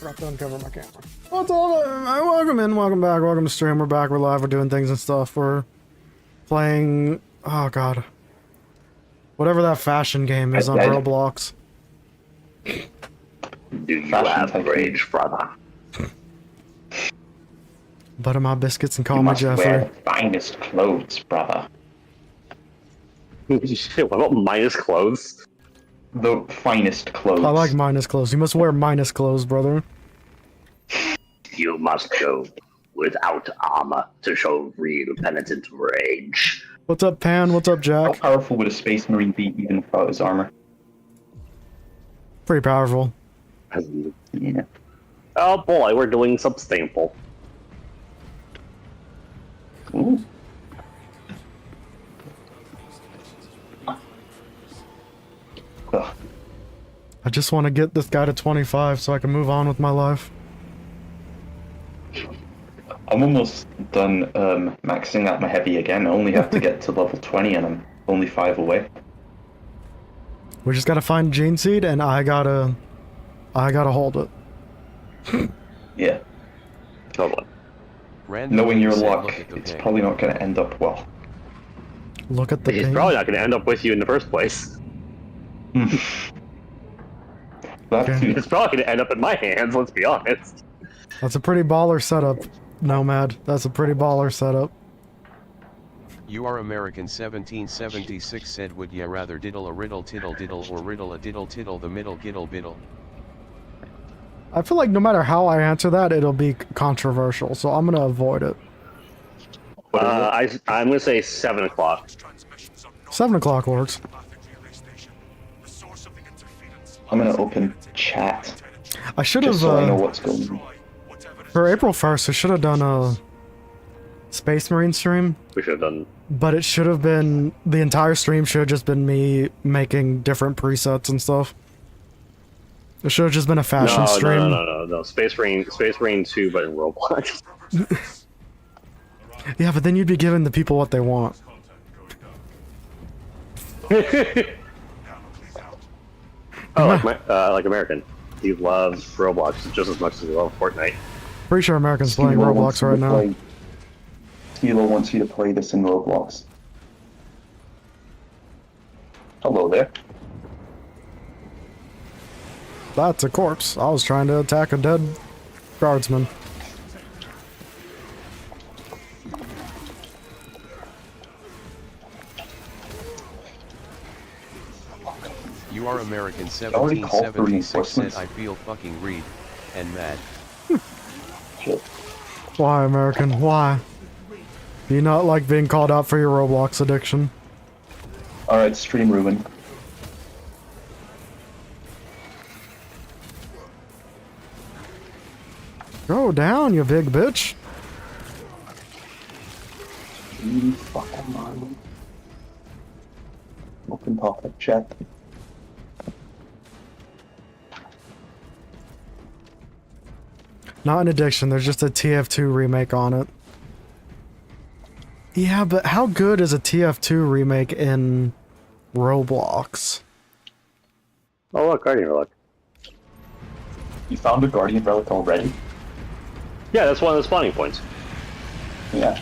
forgot to uncover my camera. What's up? Welcome in, welcome back, welcome to stream. We're back, we're live, we're doing things and stuff. We're playing, oh god, whatever that fashion game is on Roblox. Do you have rage, brother? Butter my biscuits and call You me must Jeffrey. wear the finest clothes, brother. What about minus clothes? The finest clothes. I like minus clothes. You must wear minus clothes, brother. You must go without armor to show real penitent rage. What's up, Pan? What's up, How Jack? powerful would a space marine be even without his armor? Pretty powerful. Yeah. Oh boy, we're doing substantial. Ooh. Ugh. I just want to get this guy to 25 so I can move on with my life. I'm almost done maxing out my heavy again. I only have to get to level 20 and I'm only 5 away. We just gotta find Gene Seed and I gotta hold it. Yeah. Totally. Knowing your luck, it's probably not going to end up well. Look at the He's ping. probably not going to end up with you in the first place. That Okay. too. It's probably going to end up in my hands, let's be honest. That's a pretty baller setup, Nomad. That's a pretty baller setup. You are American 1776 said would ya rather diddle a riddle tiddle diddle or riddle a diddle tiddle the middle giddle biddle. I feel like no matter how I answer that, it'll be controversial, so I'm gonna avoid it. I'm going to say 7 o'clock. 7 o'clock works. I'm going to open chat I should have, just so I know what's going on. for April 1st, I should have done a Space Marine stream, We should have done... but it should have been, the entire stream should have just been me making different presets and stuff. It should have just been a fashion stream. No. Space Marine 2, but in Roblox. Yeah, but then you'd be giving the people what they want. Like American. He loves Roblox just as much as he loves Fortnite. Pretty sure Americans playing Roblox right now. Hilo wants you to play this in Roblox. Hello there. That's a corpse. I was trying to attack a dead guardsman. You are American already called for 1776 said reinforcements. I feel fucking read and mad. Why, American? Why? Do you not like being called out for your Roblox addiction? Alright, stream ruined. Go down, you big bitch. Fucking man. Open pop-up chat. Not an addiction, there's just a TF2 remake on it. Yeah, but how good is a TF2 remake in Roblox? Oh look, Guardian Relic. You found a Guardian Relic already? Yeah, that's one of the spawning points. Yeah. Like,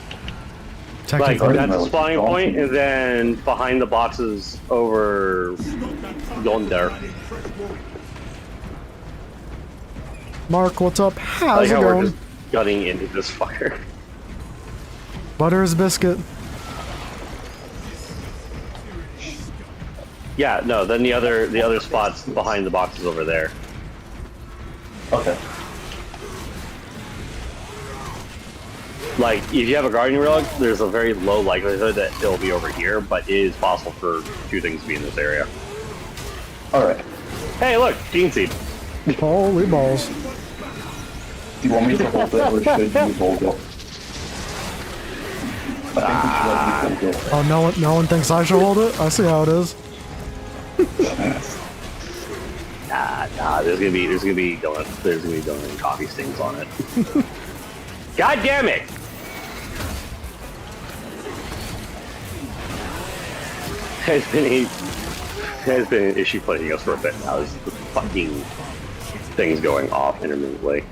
Technically, that's the Relic spawning is point, awesome. and then behind the boxes over yonder. Mark, what's up? How's Like it how we're going? just gutting into this fucker. Butter is biscuit. Yeah, no, then the other spots behind the boxes over there. Okay. Like, if you have a Guardian Relic, there's a very low likelihood that it'll be over here, but it is possible for 2 things to be in this area. Alright. Hey, look, Gene Seed. Holy balls. Do you want me to hold it or should you hold it? I think we should let you hold it. Oh, no one thinks I should hold it? I see how it is. Nah, there's gonna be donuts. There's gonna be donut and coffee stains on it. God damn it! Has been an issue playing us for a bit now. This is the fucking things going off intermittently.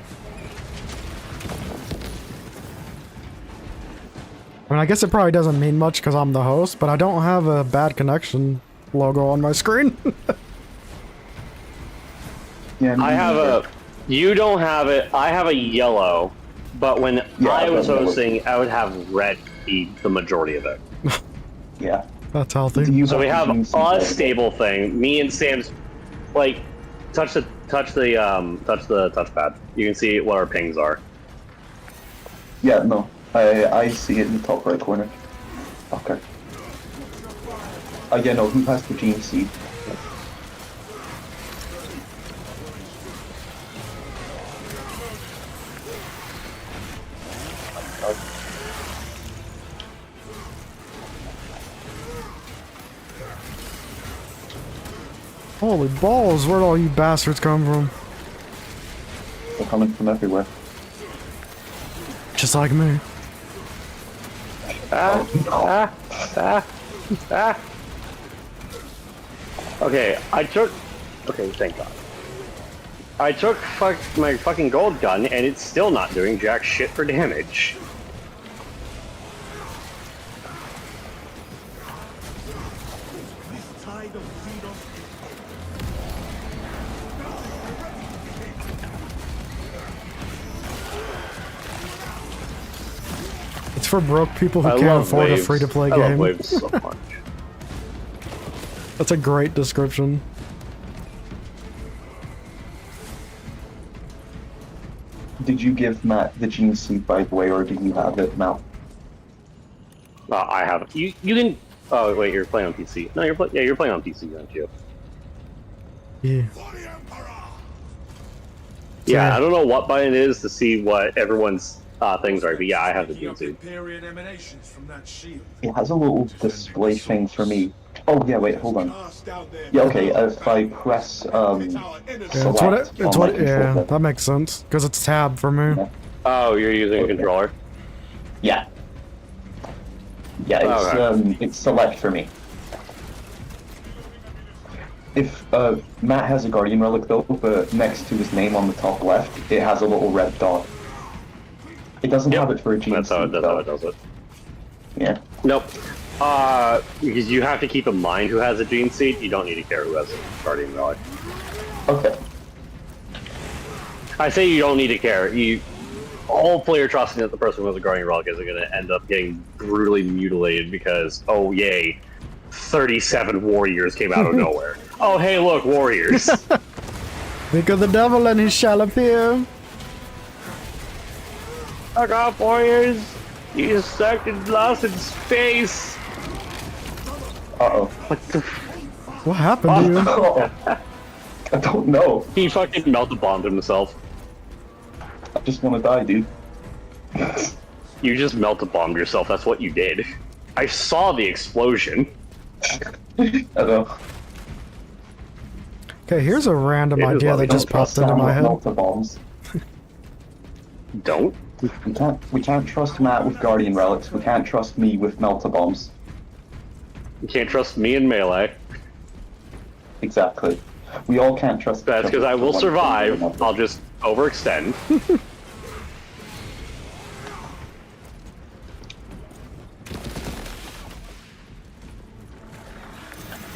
I mean, I guess it probably doesn't mean much because I'm the host, but I don't have a bad connection logo on my screen. Yeah, I have a. You don't have it. I have a yellow, but when I was hosting, I would have red be the majority of it. Yeah. That's healthy. So we have a stable thing. Me and Sam's, like, touch the touchpad. You can see what our pings are. Yeah, no. I see it in the top right corner. Okay. Yeah, no, who has the gene seed? Holy balls, where'd all you bastards come from? They're coming from everywhere. Just like me. Okay, okay, thank God. I took my fucking gold gun, and it's still not doing jack shit for damage. It's for broke people who I can't love afford waves. a free-to-play I love game. waves so much. That's a great description. Did you give Matt the gene seed, by the way, or do you have it now? I haven't. You didn't. Oh wait, you're playing on PC. No, you're playing on PC, aren't you? Yeah. Yeah, I don't know what button it is to see what everyone's things are, but yeah, I have the gene seed. It has a little display thing for me. Oh yeah, wait, hold on. Yeah, okay. If I press Yeah, yeah, that makes sense because it's tab for me. Yeah. Oh, you're using a controller. Yeah. Yeah, it's Okay. it's select for me. If Matt has a Guardian relic though, but next to his name on the top left, it has a little red dot. It doesn't have it for a gene That's how it seed, does it. Yeah. Nope. Because you have to keep in mind who has a gene seed. You don't need to care who has a Guardian relic. Okay. I say you don't need to care. Hopefully you're trusting that the person who has a Guardian relic isn't going to end up getting brutally mutilated because, oh yay, 37 warriors came out of nowhere. Oh hey, look, warriors. Think of the devil and he shall appear. I got warriors. He's stuck and lost in space. Uh-oh. What the? What happened to you? Uh-oh. I don't know. He fucking melted bombed himself. I just want to die, dude. You just melted bombed yourself. That's what you did. I saw the explosion. I know. Okay, here's a random It is idea what we that just popped into my head. Bombs. Don't. We can't trust Matt with Guardian relics. We can't trust me with melta bombs. You can't trust me in melee. Exactly. We all can't trust. That's because I will survive. I'll just overextend.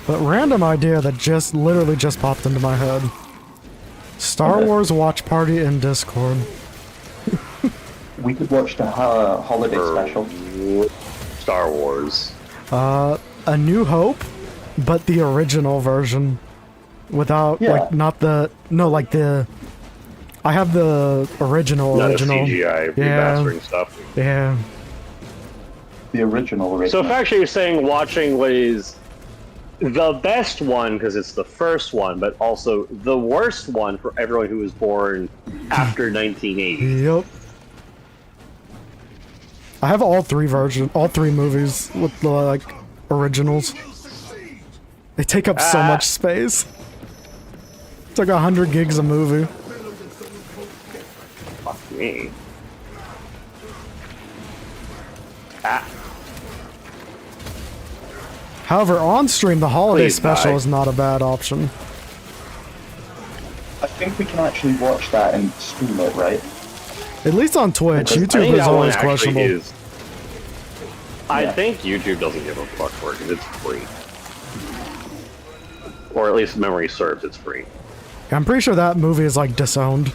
But random idea that just literally just popped into my head. Star Wars watch party in Discord. We could watch the holiday special. Star Wars. A New Hope, but the original version. Without, Yeah. like, not the... No, like the... I have the original. Not a CGI Yeah. remastering stuff. Yeah. The original. So if actually you're saying watching what is the best one because it's the first one, but also the worst one for everyone who was born after 1980. Yep. I have all three movies with the, like, originals. They take up so much space. It's like 100 gigs a movie. Fuck me. However, on stream, the holiday Please special die. is not a bad option. think we can actually watch that and stream it, right? At least on Twitch. I YouTube think is that one always actually questionable. is- I Yeah. think YouTube doesn't give a fuck for it because it's free. Or at least memory serves, it's free. I'm pretty sure that movie is like disowned.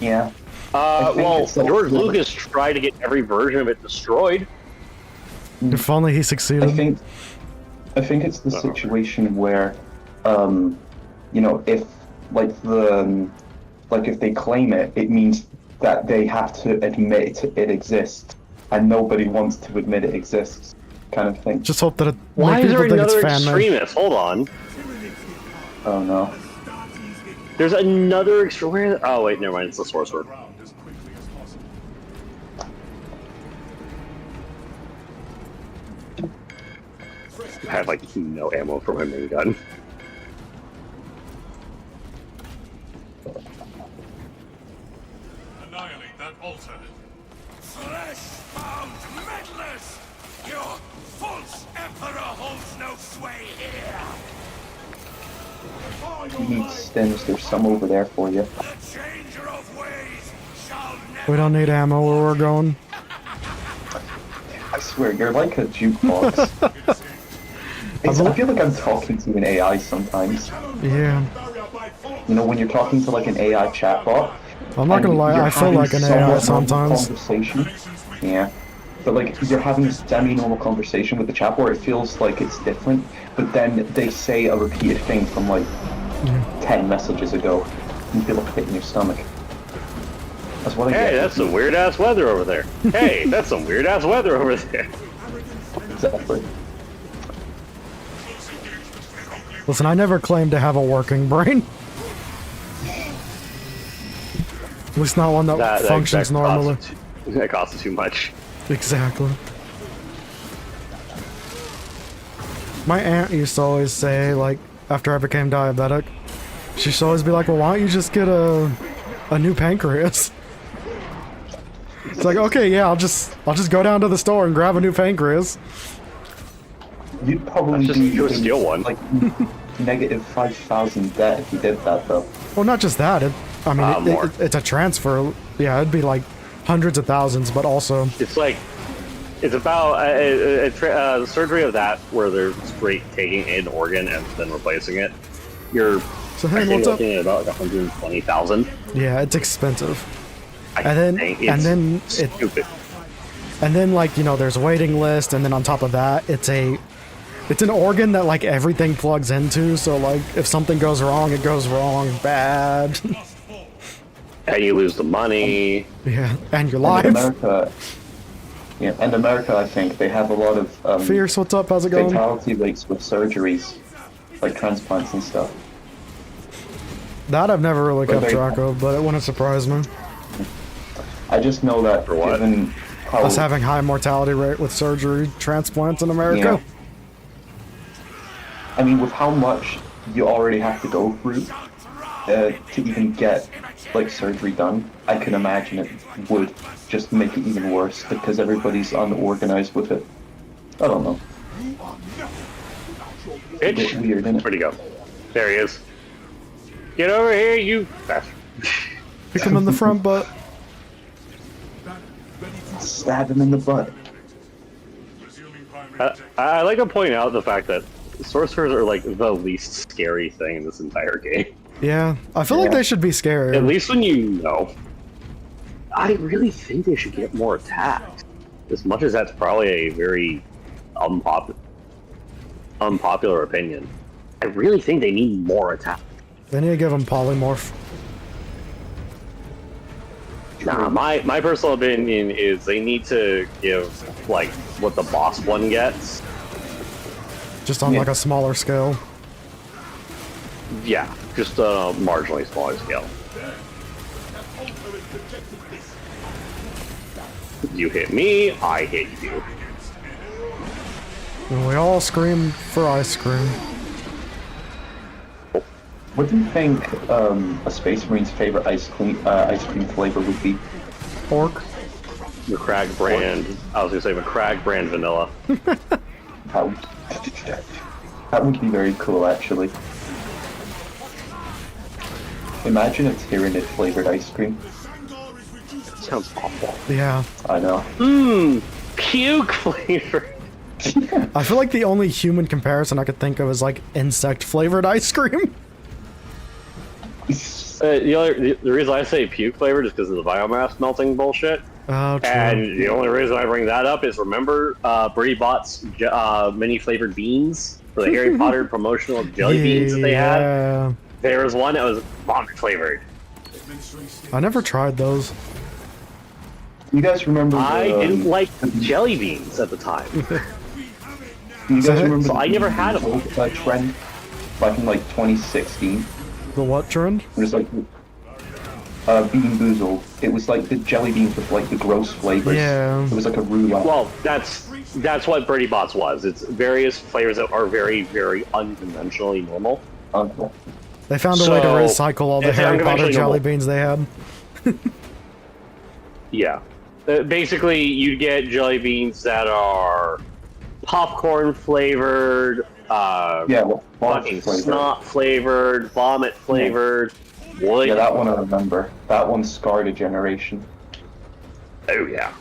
Yeah. I think Well, it's like- George Lucas tried to get every version of it destroyed. If only he succeeded. I think it's the situation where, you know, if if they claim it, it means that they have to admit it exists, and nobody wants to admit it exists, kind of thing. Just hope that Why is there people think it's another fan made. extremist? Hold on. Oh no. There's another extremist. Oh wait, never mind. It's the sorcerer. I have like no ammo for my main gun. Annihilate that altar. Flesh-bound meddlers! Your false emperor holds no sway here! You need stems, there's some over there for you. The changer of ways shall never... We don't need ammo where we're going. I swear, you're like a jukebox. I feel like I'm talking to an AI sometimes. Yeah. You know, when you're talking to like an AI chatbot. I'm not gonna and lie, you're I feel having like an somewhat AI normal sometimes. Conversation. Yeah. But like, you're having a semi-normal conversation with the chat where it feels like it's different, but then they say a repeated thing from like 10 messages ago, and you feel like a pit in your stomach. That's what I get. Hey, that's some weird ass weather over there. Hey, that's some weird ass weather over there. Exactly. Listen, I never claimed to have a working brain. At least not one that functions normally. That costs too much. Exactly. My aunt used to always say, like, after I became diabetic, she used to always be like, well, why don't you just get a new pancreas? It's like, okay, yeah, I'll just go down to the store and grab a new pancreas. You'd probably Just be go in, steal one. like negative 5,000 debt if you did that, though. Well, not just that. More. It's a transfer. Yeah, it'd be like hundreds of thousands, but also... It's like, it's about a surgery of that where they're straight taking an organ and then replacing it. You're So, hey, I think what's up? looking at about like 120,000. Yeah, it's expensive. It's stupid. And then, like, you know, there's a waiting list, and then on top of that, it's an organ that, like, everything plugs into, so, like, if something goes wrong, it goes wrong bad. And you lose the money. Yeah, and your And in life. America, I think, they have a lot of Fierce, what's up? How's it going? fatality rates with surgeries, like transplants and stuff. That I've never really kept they- track of, but it wouldn't surprise me. I just know that For what? given how Us having high mortality rate with surgery transplants in America. I mean, with how much you already have to go through to even get like surgery done, I can imagine it would just make it even worse because everybody's unorganized with it. I don't know. A bit Bitch. weird, isn't it? Where'd he go? There he is. Get over here, you bastard. Pick him in the front butt. Stab him in the butt. I like to point out the fact that sorcerers are like the least scary thing in this entire game. Yeah, I feel like Yeah. they should be scary. At least when you know. I really think they should get more attacks. As much as that's probably a very unpopular opinion. I really think they need more attacks. They need to give him polymorph. Nah, my personal opinion is they need to give, like, what the boss one gets. Just on Yeah. like a smaller scale. Yeah, just a marginally smaller scale. You hit me, I hit you. And we all scream for ice cream. What do you think a Space Marine's favorite ice cream flavor would be? Orc. McCrag brand, I was gonna say McCrag brand vanilla. How? That would be very cool, actually. Imagine a Tyranid flavored ice cream. Sounds awful. Yeah. I know. Mmm, puke flavor. I feel like the only human comparison I could think of is like insect flavored ice cream. The reason I say puke flavored is because of the biomass melting bullshit. Oh, true. And the only reason I bring that up is remember Brady Bot's mini flavored beans for the Harry Potter promotional jelly beans that they had? Yeah. There was one that was vomit flavored. I never tried those. You guys remember? I didn't like jelly beans at the time, You guys remember? so I never had them. Trend back in like 2016. The what trend? It was like Bean Boozled. It was like the jelly beans with like the gross flavors. Yeah. It was like a roulette. Well, that's what Brady Bots was. It's various flavors that are very, very unconventionally normal. Okay. They found a way to So, recycle all the it's Harry Potter unconventionally jelly normal. beans they had. Yeah. Basically, you get jelly beans that are popcorn flavored, Yeah, well, fucking flavor. snot flavored, vomit flavored, wood. Yeah, that one I remember. That one scarred a generation. Oh yeah.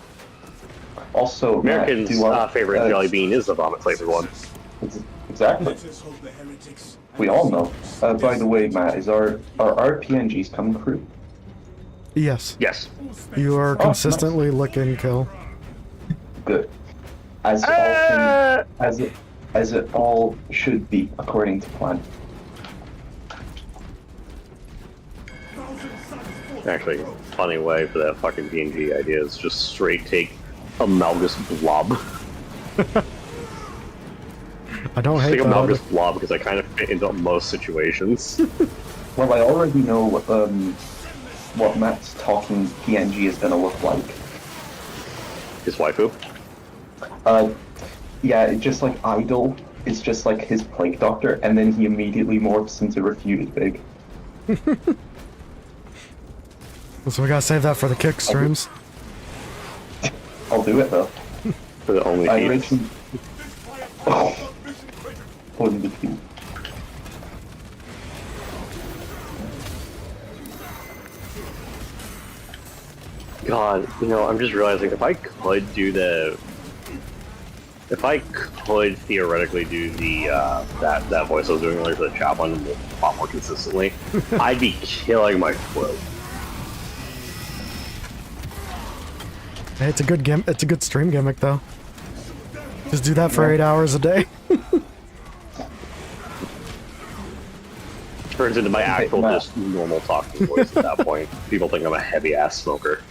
Also, Matt, Americans' do our- favorite jelly bean is the vomit flavored one. Exactly. We all know. By the way, Matt, is our RPNGs coming through? Yes. Yes. You are Oh, consistently licking kill. Good. As it all should be according to plan. Actually, funny way for that fucking PNG idea is just straight take Amalgus Blob. I don't hate Take that. Amalgus Blob because I kind of fit into most situations. Well, I already know what Matt's talking PNG is gonna look like. His waifu. Yeah, it's just like Idol is just like his plague doctor, and then he immediately morphs into Refuted Big. So we gotta save that for the kick streams. I'll do it though. For the only I feed. originally. Oh. Only feed. God, you know, I'm just realizing if I could theoretically do the that voice I was doing earlier for the chat one a lot more consistently, I'd be killing my throat. Hey, it's a good it's a good stream gimmick though. Just do that for 8 hours a day. Turns into my actual just normal talking voice at that point. People think I'm a heavy ass smoker.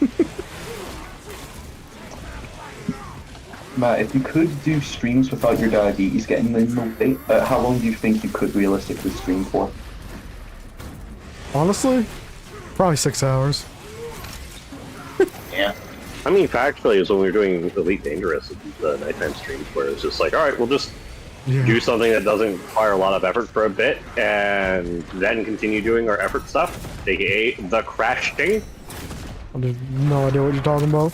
Matt, if you could do streams without your diabetes getting in the way, how long do you think you could realistically stream for? Honestly, probably 6 hours. Yeah. I mean, factually, is when we were doing Elite Dangerous, the nighttime streams, where it's just like, all right, we'll just do something that doesn't require a lot of effort for a bit, and then continue doing our effort stuff, aka the crashing. I have no idea what you're talking about.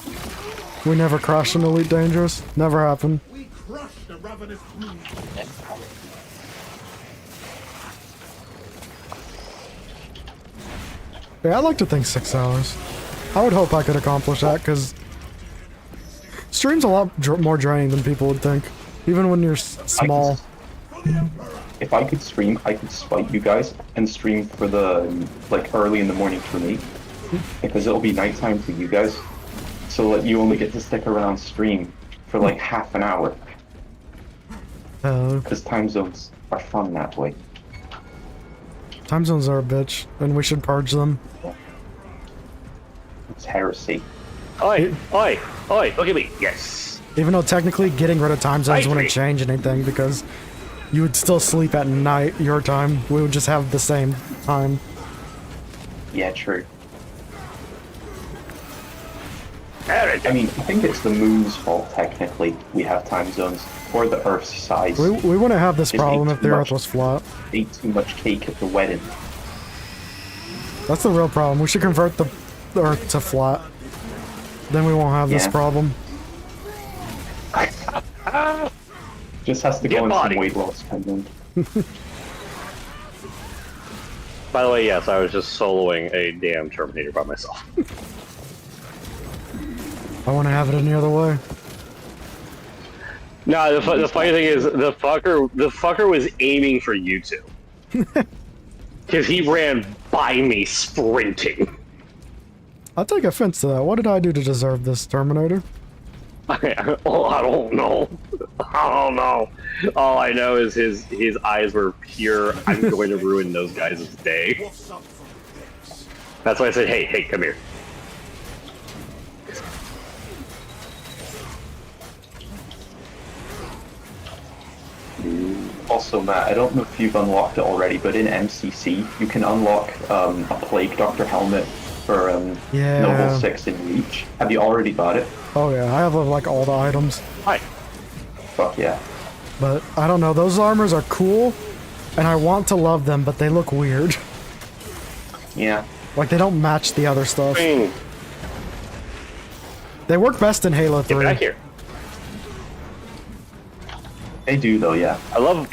We never crashed in Elite Dangerous. Never happened. We crush the ravenous brood. Yeah, I like to think 6 hours. I would hope I could accomplish that, because stream's a lot more draining than people would think. Even when you're small. If I could stream, I could spite you guys and stream for the, like, early in the morning for me. Because it'll be nighttime for you guys. So that you only get to stick around stream for like half an hour. Because time zones are fun that way. Time zones are a bitch, and we should purge them. It's heresy. Oi, oi, oi, look at me, yes. Even though technically getting rid of time zones I wouldn't agree. change anything, because you would still sleep at night, your time. We would just have the same time. Yeah, true. Heresy. I mean, I think it's the moon's fault, technically, we have time zones. Or the Earth's size. We wouldn't have this Just problem ate if the too Earth much. was flat. Ate too much cake at the wedding. That's the real problem. We should convert the Earth to flat. Then we won't have this Yeah. problem. Just has to Get go on body. some weight loss pendant. By the way, yes, I was just soloing a damn Terminator by myself. I want to have it any other way. No, the funny thing is, the fucker was aiming for you two. Because he ran by me sprinting. I'll take offense to that. What did I do to deserve this, Terminator? I don't know. I don't know. All I know is his eyes were pure, I'm going to ruin those guys' day. That's why I said, hey, come here. Also, Matt, I don't know if you've unlocked it already, but in MCC, you can unlock a Plague Doctor helmet for Yeah. Noble 6 in Reach. Have you already got it? Oh yeah, I have like all the items. Hi. Fuck yeah. But I don't know, those armors are cool, and I want to love them, but they look weird. Yeah. Like they don't match the other stuff. Bing. They work best in Halo 3. Get back here. They do, though, yeah. I love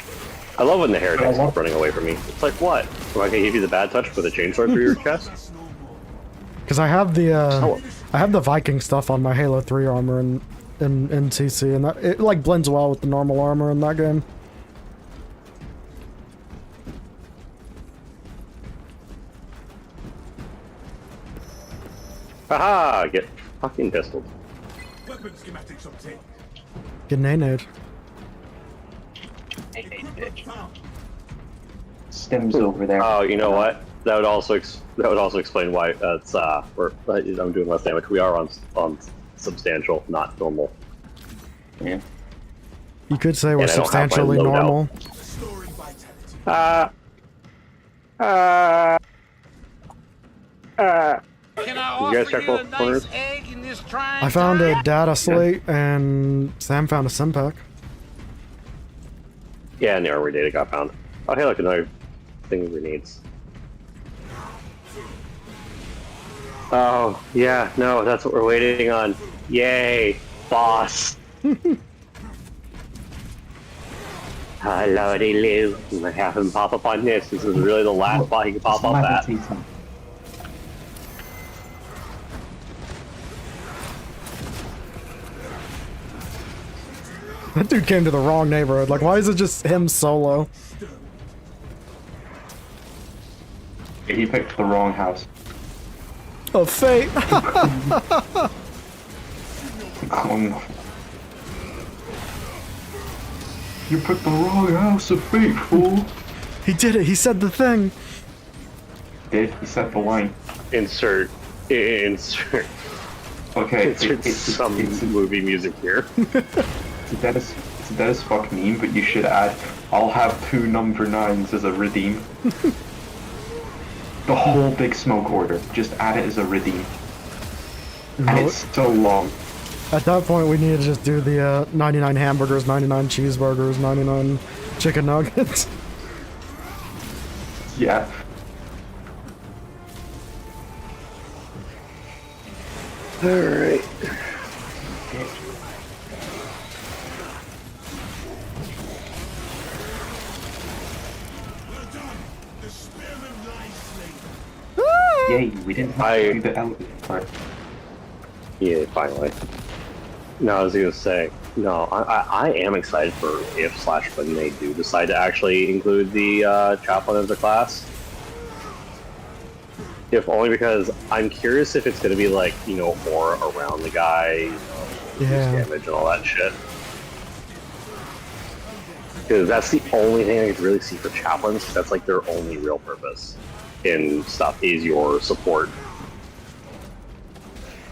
when the heretics keep running away from me. It's like, what? Am I gonna give you the bad touch with a chainsaw through your chest? Because I have the Viking stuff on my Halo 3 armor in NCC, and that it like blends well with the normal armor in that game. Haha! Get fucking pistoled. Weapon schematics obtained. Get nade. Stems over there. Oh, you know what? That would also explain why it's I'm doing less damage. We are on substantial, not normal. Yeah. You could say we're And I don't have my substantially loadout. normal. Restoring vitality. Can I You guys offer check you both a nice corners? egg in this trying I found a time? data slate, and Sam found a Simpack. Yeah, and the armor data got found. Oh, hey, look, another thing of grenades. Oh, yeah, no, that's what we're waiting on. Yay, boss. Hello, Lou. I'm gonna have him pop up on this. This is really the last spot he can pop up at. Levitating. That dude came to the wrong neighborhood. Like, why is it just him solo? He picked the wrong house. Oh, fate! Oh, you picked the wrong house of fate, fool. He did it. He said the thing. Did he set the line? Insert. Okay, Insert some movie music here. it's a dead as fuck meme, but you should add, I'll have 2 number 9s as a redeem. The whole Big Smoke order, just add it as a redeem. And it's so long. At that point, we need to just do the 99 hamburgers, 99 cheeseburgers, 99 chicken nuggets. Yeah. Alright. Well done. The spearman lies slain. Yay, we didn't have to do the elevator part. Yeah, finally. No, I was gonna say, no, I am excited for when they do decide to actually include the chaplain as a class. If only because I'm curious if it's gonna be like, you know, more around the guy, you know, Yeah. damage and all that shit. Because that's the only thing I could really see for chaplains. That's like their only real purpose in stuff is your support.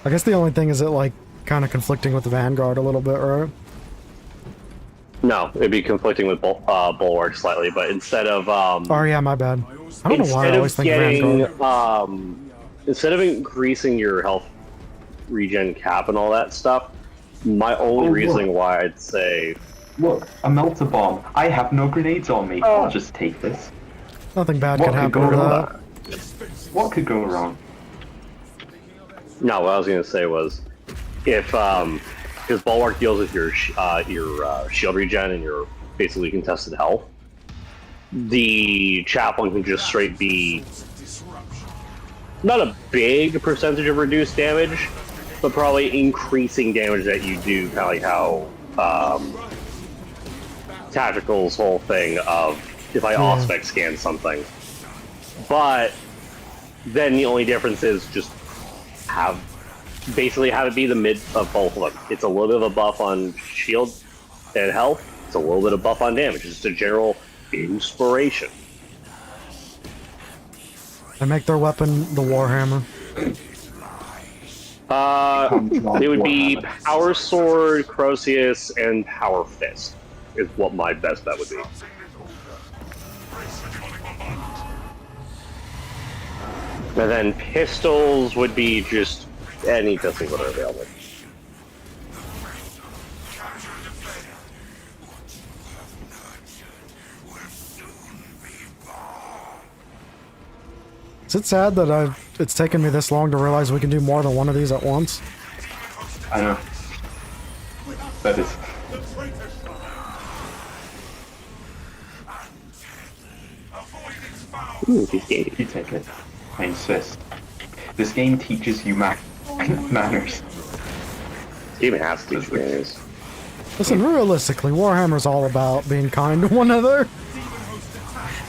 I guess the only thing is it like kind of conflicting with the Vanguard a little bit, right? No, it'd be conflicting with Bulwark slightly, but instead of Oh yeah, my bad. I don't know why I always think Vanguard. Instead of increasing your health regen cap and all that stuff, my only reasoning why I'd say Look, a melter bomb. I have no grenades on me. I'll just take this. Nothing bad What could could happen go with wrong? that. What could go wrong? no. What I was gonna say was if because Bulwark deals with your shield regen and your basically contested health. the chaplain can just straight be not a big percentage of reduced damage, but probably increasing damage that you do, kind of like how Tactical's whole thing of if I Auspex scan something. But then the only difference is just basically have it be the mid of both of them. It's a little bit of a buff on shield and health. It's a little bit of buff on damage. It's just a general inspiration. And make their weapon the Warhammer. It would be Power Sword, Crozius, and Power Fist is what my best bet would be. And then pistols would be just any pistols that are available. Is it sad that it's taken me this long to realize we can do more than one of these at once? I know. That is. Ooh, this game. You take it. I insist. This game teaches you manners. This game has to teach manners. Listen, realistically, Warhammer's all about being kind to one another.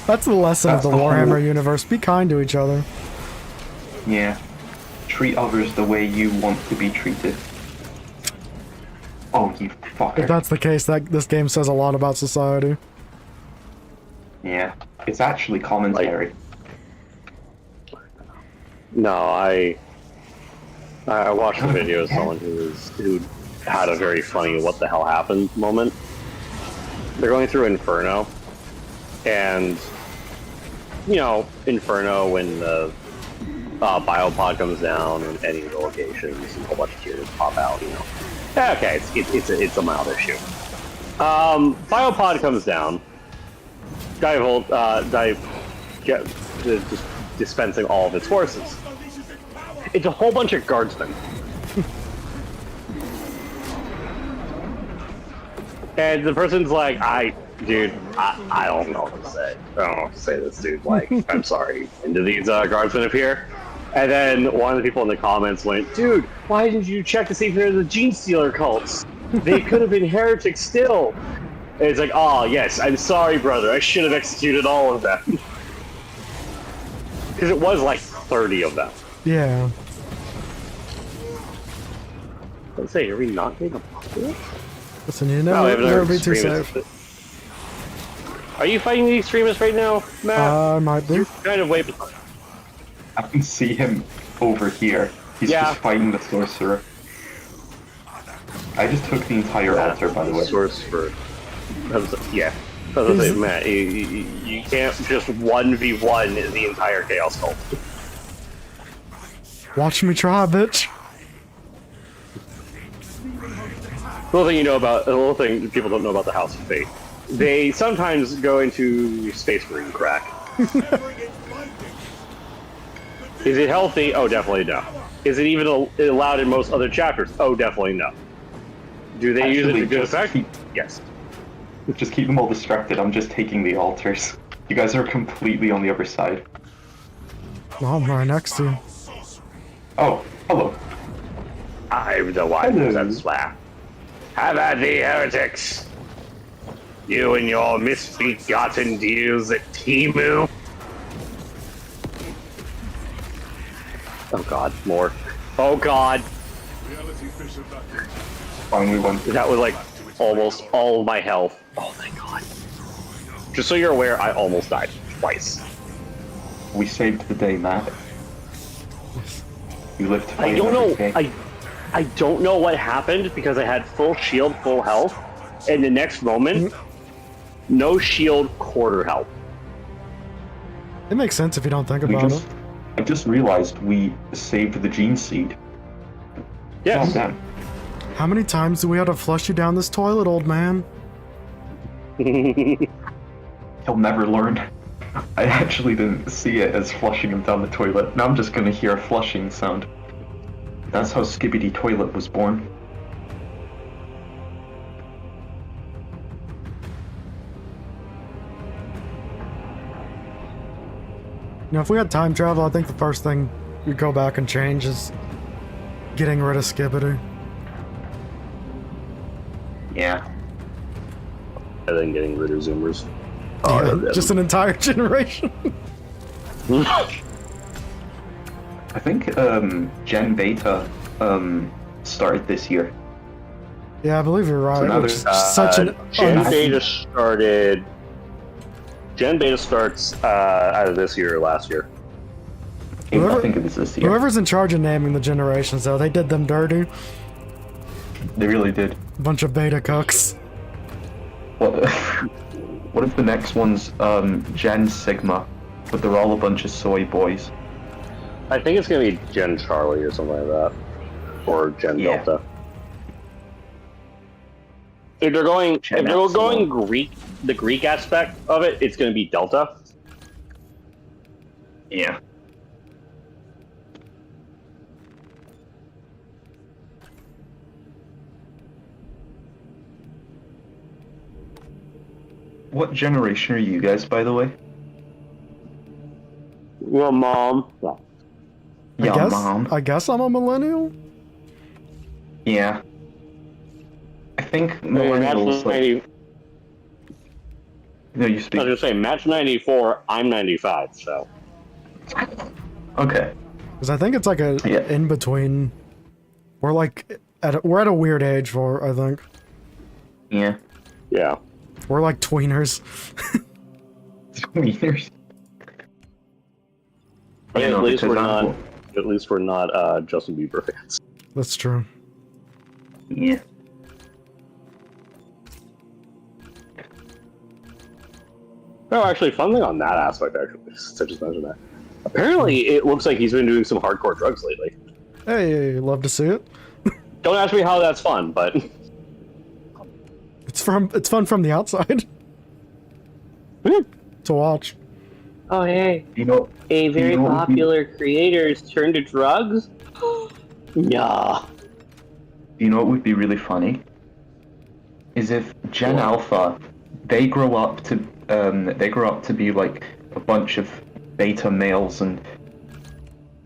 That's the lesson of the Warhammer universe. Be kind to each other. Yeah. Treat others the way you want to be treated. Oh, you fucker. If that's the case, this game says a lot about society. Yeah. It's actually commentary. No, I watched a video of someone who had a very funny "what the hell happened" moment. They're going through Inferno, and you know, Inferno when the biopod comes down and any of the locations and a whole bunch of Tyranids pop out. You know, okay, it's a mild issue. Biopod comes down. Just dispensing all of its forces. It's a whole bunch of guardsmen. And the person's like, I don't know what to say. I don't know what to say to this dude. Like, I'm sorry. And do these guardsmen appear? And then one of the people in the comments went, dude, why didn't you check to see if they're the Gene Stealer cults? They could have been heretics still. And it's like, oh, yes, I'm sorry, brother. I should have executed all of them. Because it was like 30 of them. Yeah. Let's say, are we not getting a popular? Listen, you never be too safe. Are you fighting the extremists right now, Matt? I might be. You're kind of way behind. I can see him over here. He's just fighting the sorcerer. I just took the entire altar, by the way. Sorcerer. Yeah. I was gonna say, Matt, you can't just 1v1 the entire Chaos Cult. Watch me try, bitch. The little thing people don't know about the House of Fate. They sometimes go into Space Marine crack. Is it healthy? Oh, definitely no. Is it even allowed in most other chapters? Oh, definitely no. Do they use it to good effect? Yes. Just keep them all distracted. I'm just taking the altars. You guys are completely on the other side. Well, I'm right next to you. Oh, hello. I'm the one who swear. Have at the heretics! You and your misbegotten deals at Timu. Oh god, more. Oh god! Finally won. That was like almost all of my health. Oh thank god. Just so you're aware, I almost died twice. We saved the day, Matt. You lived to fight I don't know. day. I don't know what happened because I had full shield, full health, and the next moment, no shield, quarter health. It makes sense if you don't think about it. I just realized we saved the gene seed. Yes. Calm down. How many times do we have to flush you down this toilet, old man? He'll never learn. I actually didn't see it as flushing him down the toilet. Now I'm just gonna hear a flushing sound. That's how Skibbity Toilet was born. You know, if we had time travel, I think the first thing we'd go back and change is getting rid of Skibbity. Yeah. And then getting rid of Zoomers. Yeah, just an entire generation. I think Gen Beta started this year. Yeah, I believe you're right. So now which is there's, such an Gen Beta started. Gen Beta starts either this year or last year. I think it was this year. Whoever's in charge of naming the generations, though, they did them dirty. They really did. Bunch of beta cucks. What if the next one's Gen Sigma, but they're all a bunch of soy boys? I think it's gonna be Gen Charlie or something like that, or Gen Delta. If they're going, Greek, the Greek aspect of it, it's gonna be Delta. Yeah. What generation are you guys, by the way? Well, Mom. I guess I'm a millennial. Yeah. I think millennials. Like... No, you speak. I was gonna say, Matt's 94, I'm 95, so. Okay. Because I think it's like a in between. We're like we're at a weird age for, I think. Yeah. Yeah. We're like tweeners. Tweeners. At least we're not Justin Bieber fans. That's true. Yeah. No, actually, fun thing on that aspect, actually, since I just mentioned that. Apparently, it looks like he's been doing some hardcore drugs lately. Hey, love to see it. Don't ask me how that's fun, but... It's fun from the outside. To watch. Oh, hey. You know, A very popular creator's turned to drugs? Yeah. You know what would be really funny? Is if Gen Alpha, they grow up to be like a bunch of beta males and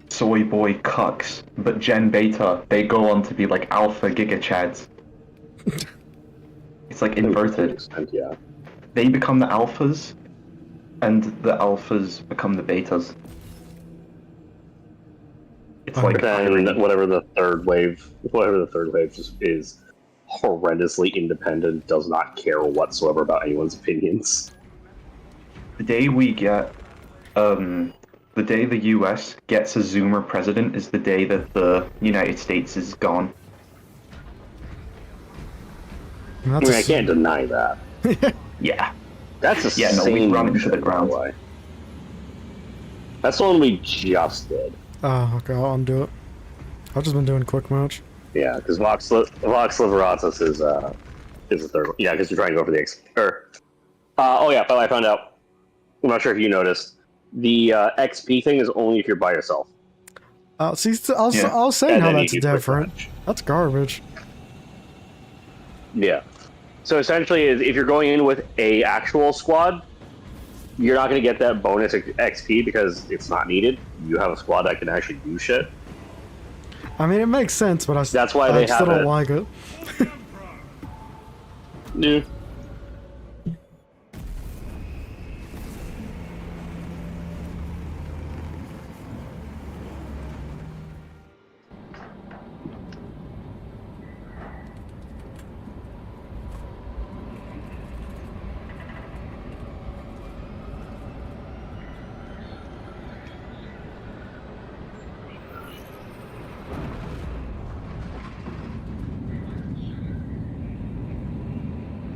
soy boy cucks, but Gen Beta, they go on to be like alpha giga chads. It's like inverted. Yeah. They become the alphas, and the alphas become the betas. It's like then whatever the third wave just is horrendously independent, does not care whatsoever about anyone's opinions. the day we get, the day the US gets a Zoomer president is the day that the United States is gone. I mean, I can't deny that. Yeah. That's a we run into the ground. That's the one we just did. Oh, okay, I'll undo it. I've just been doing quick match. Yeah, because Vox Liberatus is the third one. Yeah, because you're trying to go for the oh yeah, but I found out. I'm not sure if you noticed. The XP thing is only if you're by yourself. See, I'll say how that's different. That's garbage. Yeah. So essentially, if you're going in with a actual squad, you're not going to get that bonus XP because it's not needed. You have a squad that can actually do shit. I mean, it makes sense, but that's why they still have don't like it. Yeah.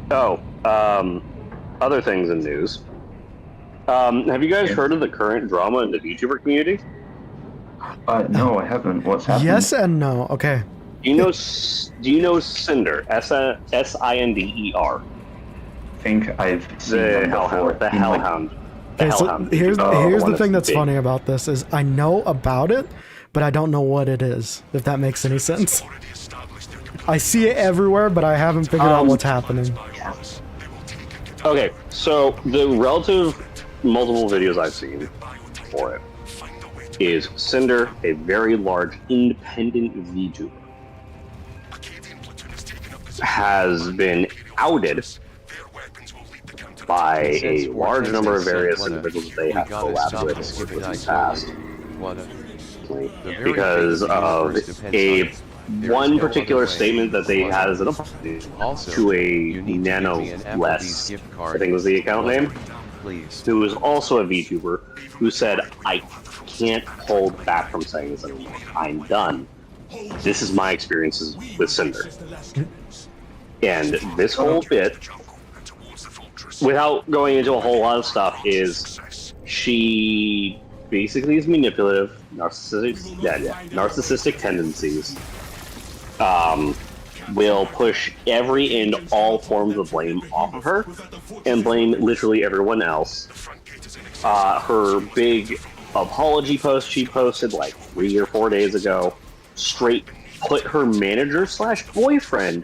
Oh, other things in news. Have you guys heard of the current drama in the VTuber community? No, I haven't. What's happening? Yes and no. Okay. Do you know Cinder? S-I-N-D-E-R. I think I've seen them before. The Hellhound. Here's the thing that's funny about this is I know about it, but I don't know what it is, if that makes any sense. I see it everywhere, but I haven't figured out what's happening. Okay, so the relative multiple videos I've seen for it is Cinder, a very large independent VTuber, has been outed by a large number of various individuals that they have collabed with in the past because of a one particular statement that they had as an apology to a Nano-less, I think was the account name, who was also a VTuber, who said, I can't hold back from saying this anymore. I'm done. This is my experiences with Cinder. And this whole bit, without going into a whole lot of stuff, is she basically is manipulative, narcissistic tendencies, will push every and all forms of blame off of her, and blame literally everyone else. Her big apology post she posted like 3 or 4 days ago, straight put her manager / boyfriend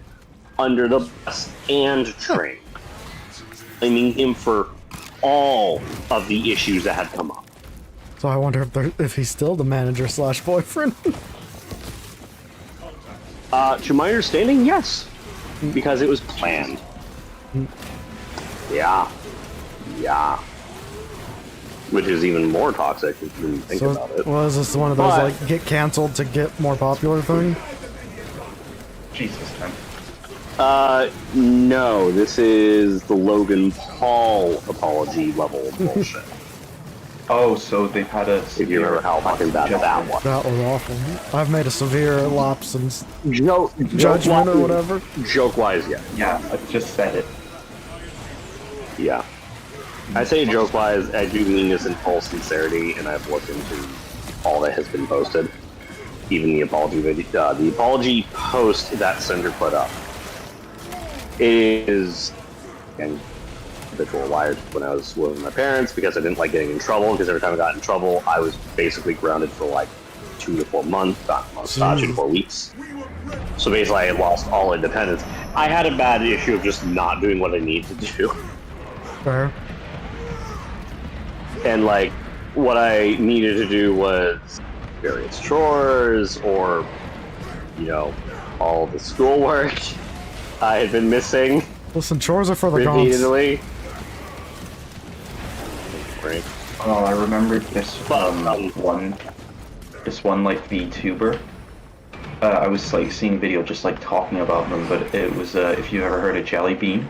under the bus and train, blaming him for all of the issues that had come up. So I wonder if he's still the manager / boyfriend. To my understanding, yes, because it was planned. Yeah. Which is even more toxic if you think about it. Well, is this one of those like get canceled to get more popular thing? Jesus, man. No, this is the Logan Paul apology level bullshit. Oh, so they've had a... If you remember how fucking bad that was. That was awful. I've made a severe lapse in Judgment or whatever. Joke-wise, yeah. Yeah, I just said it. Yeah. I say joke-wise, I do mean this in full sincerity, and I've looked into all that has been posted. Even the apology video, the apology post that Cinder put up. It is, and habitual wired when I was with my parents because I didn't like getting in trouble, because every time I got in trouble, I was basically grounded for like 2 to 4 months, 2 to 4 weeks. So basically I lost all independence. I had a bad issue of just not doing what I need to do. Fair. And like, what I needed to do was various chores or, you know, all the schoolwork I had been missing. Listen, chores are for the gods. Repeatedly. Right. Oh, I remembered this one like VTuber. I was like seeing a video just like talking about them, but it was if you ever heard of Jelly Bean,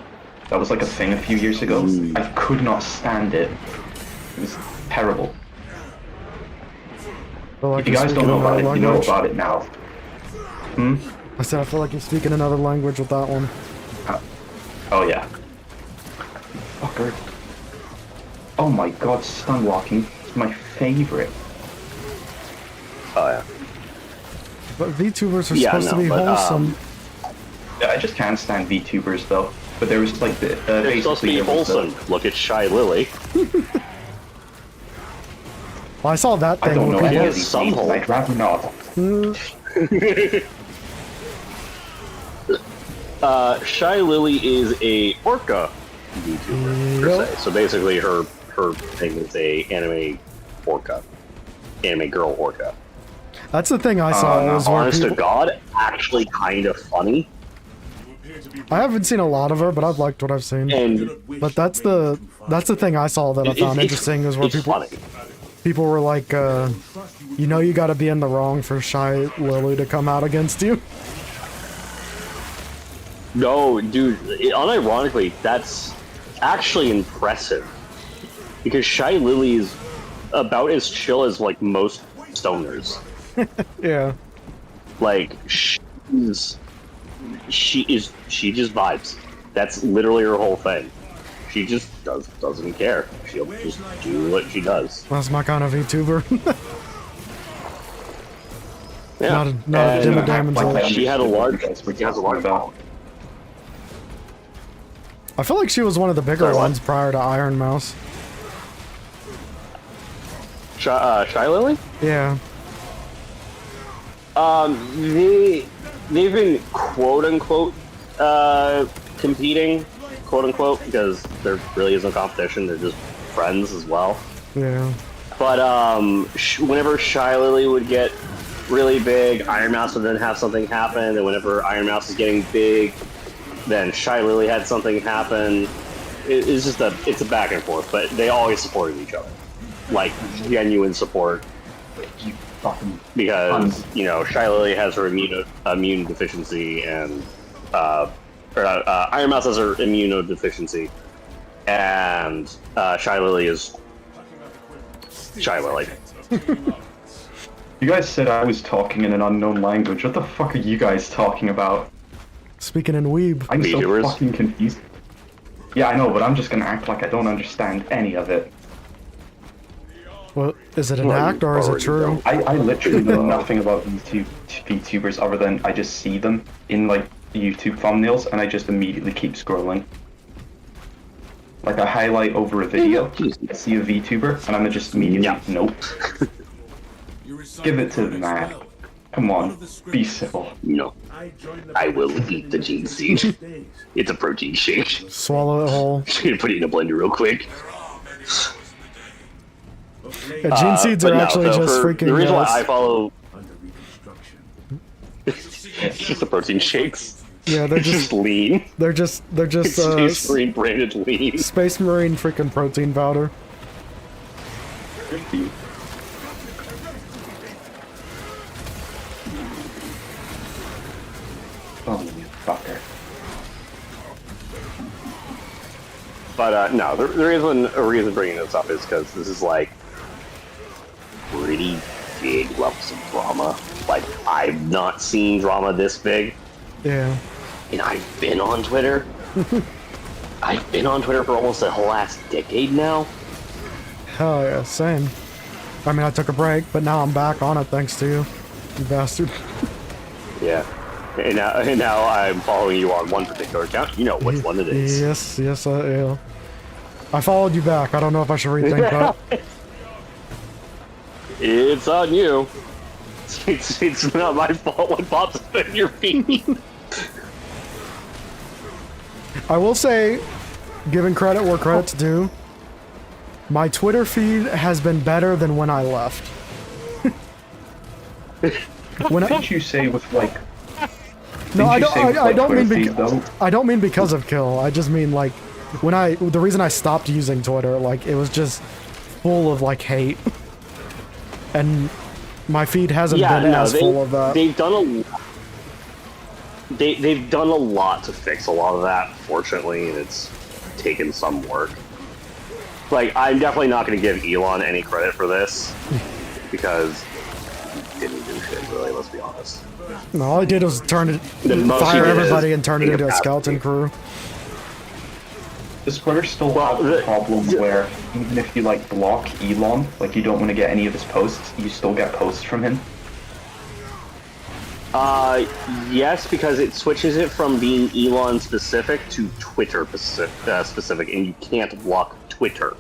that was like a thing a few years ago. I could not stand it. It was terrible. Like if you guys don't know about it, you know about it now. I said I feel like you're speaking another language with that one. Oh yeah. Fucker. Oh my god, stun walking is my favorite. Oh yeah. But VTubers are supposed to be wholesome. Yeah, I just can't stand VTubers though. But there was like the they're supposed to be wholesome. Look at Shy Lily. Well, I saw that thing. I don't know any of these some names, I'd rather not. Shy Lily is a orca VTuber per se. So basically, her thing is a anime orca, anime girl orca. That's the thing I saw. Was honest to God, actually kind of funny. I haven't seen a lot of her, but I've liked what I've seen. But that's the thing I saw that I found interesting is where people were like, you know, you got to be in the wrong for Shy Lily to come out against you. No, dude. Unironically, that's actually impressive because Shy Lily is about as chill as like most stoners. Yeah. Like she just vibes. That's literally her whole thing. She just doesn't care. She'll just do what she does. That's my kind of VTuber. Yeah. Not a dim of damage. She has a large following. I feel like she was one of the bigger ones prior to Iron Mouse. Shy Lily? Yeah. They've been quote unquote competing, quote unquote, because there really is no competition. They're just friends as well. Yeah. But whenever Shy Lily would get really big, Iron Mouse would then have something happen, and whenever Iron Mouse is getting big, then Shy Lily had something happen. It's just it's a back and forth, but they always supported each other, like genuine support. You fucking Because Shy Lily has her immune deficiency, and Iron Mouse has her immunodeficiency, and Shy Lily is Shy Lily. You guys said I was talking in an unknown language. What the fuck are you guys talking about? Speaking in weeb. I'm so VTubers. fucking confused. Yeah, I know, but I'm just gonna act like I don't understand any of it. Well, is it an Well, act or is it already true? don't. I literally know nothing about VTubers other than I just see them in like YouTube thumbnails and I just immediately keep scrolling. Like I highlight over a video, I see a VTuber, and I'm just immediately nope. Give it to the man. Come on, be civil. No, I will eat the gene seed. It's a protein shake. Swallow it whole. Put it in a blender real quick. Yeah, gene seeds But are no, actually so just for freaking. the reason why I Yes. follow. It's just the protein shakes. Yeah, they're It's just just lean. they're just Space Marine branded lean. Space Marine freaking protein powder. Oh, you fucker. But no, the reason bringing this up is because this is like pretty big levels of drama. Like I've not seen drama this big, Yeah. and I've been on Twitter. I've been on Twitter for almost the whole last decade now. Hell yeah, same. I mean, I took a break, but now I'm back on it thanks to you, you bastard. Yeah, and now I'm following you on one particular account. You know which one it is. Yes, yeah. I followed you back. I don't know if I should rethink that. It's on you. It's not my fault what pops up in your feed. I will say, giving credit where credit's due, my Twitter feed has been better than when I left. What did you say with like? No, I didn't you say with, don't. I like, don't mean Twitter feed, though? I don't mean because of Kill. I just mean like the reason I stopped using Twitter, like it was just full of like hate, and my feed hasn't been as full of that. They've done they've done a lot to fix a lot of that, fortunately, and it's taken some work. Like, I'm definitely not going to give Elon any credit for this, because he didn't do shit, really, let's be honest. No, all I did was The most he fire did everybody is and turn it take into a path. skeleton crew. Does Twitter still Well, have the problem where even if you like block Elon, like you don't want to get any of his posts, you still get posts from him? Yes, because it switches it from being Elon specific to Twitter specific, and you can't block Twitter.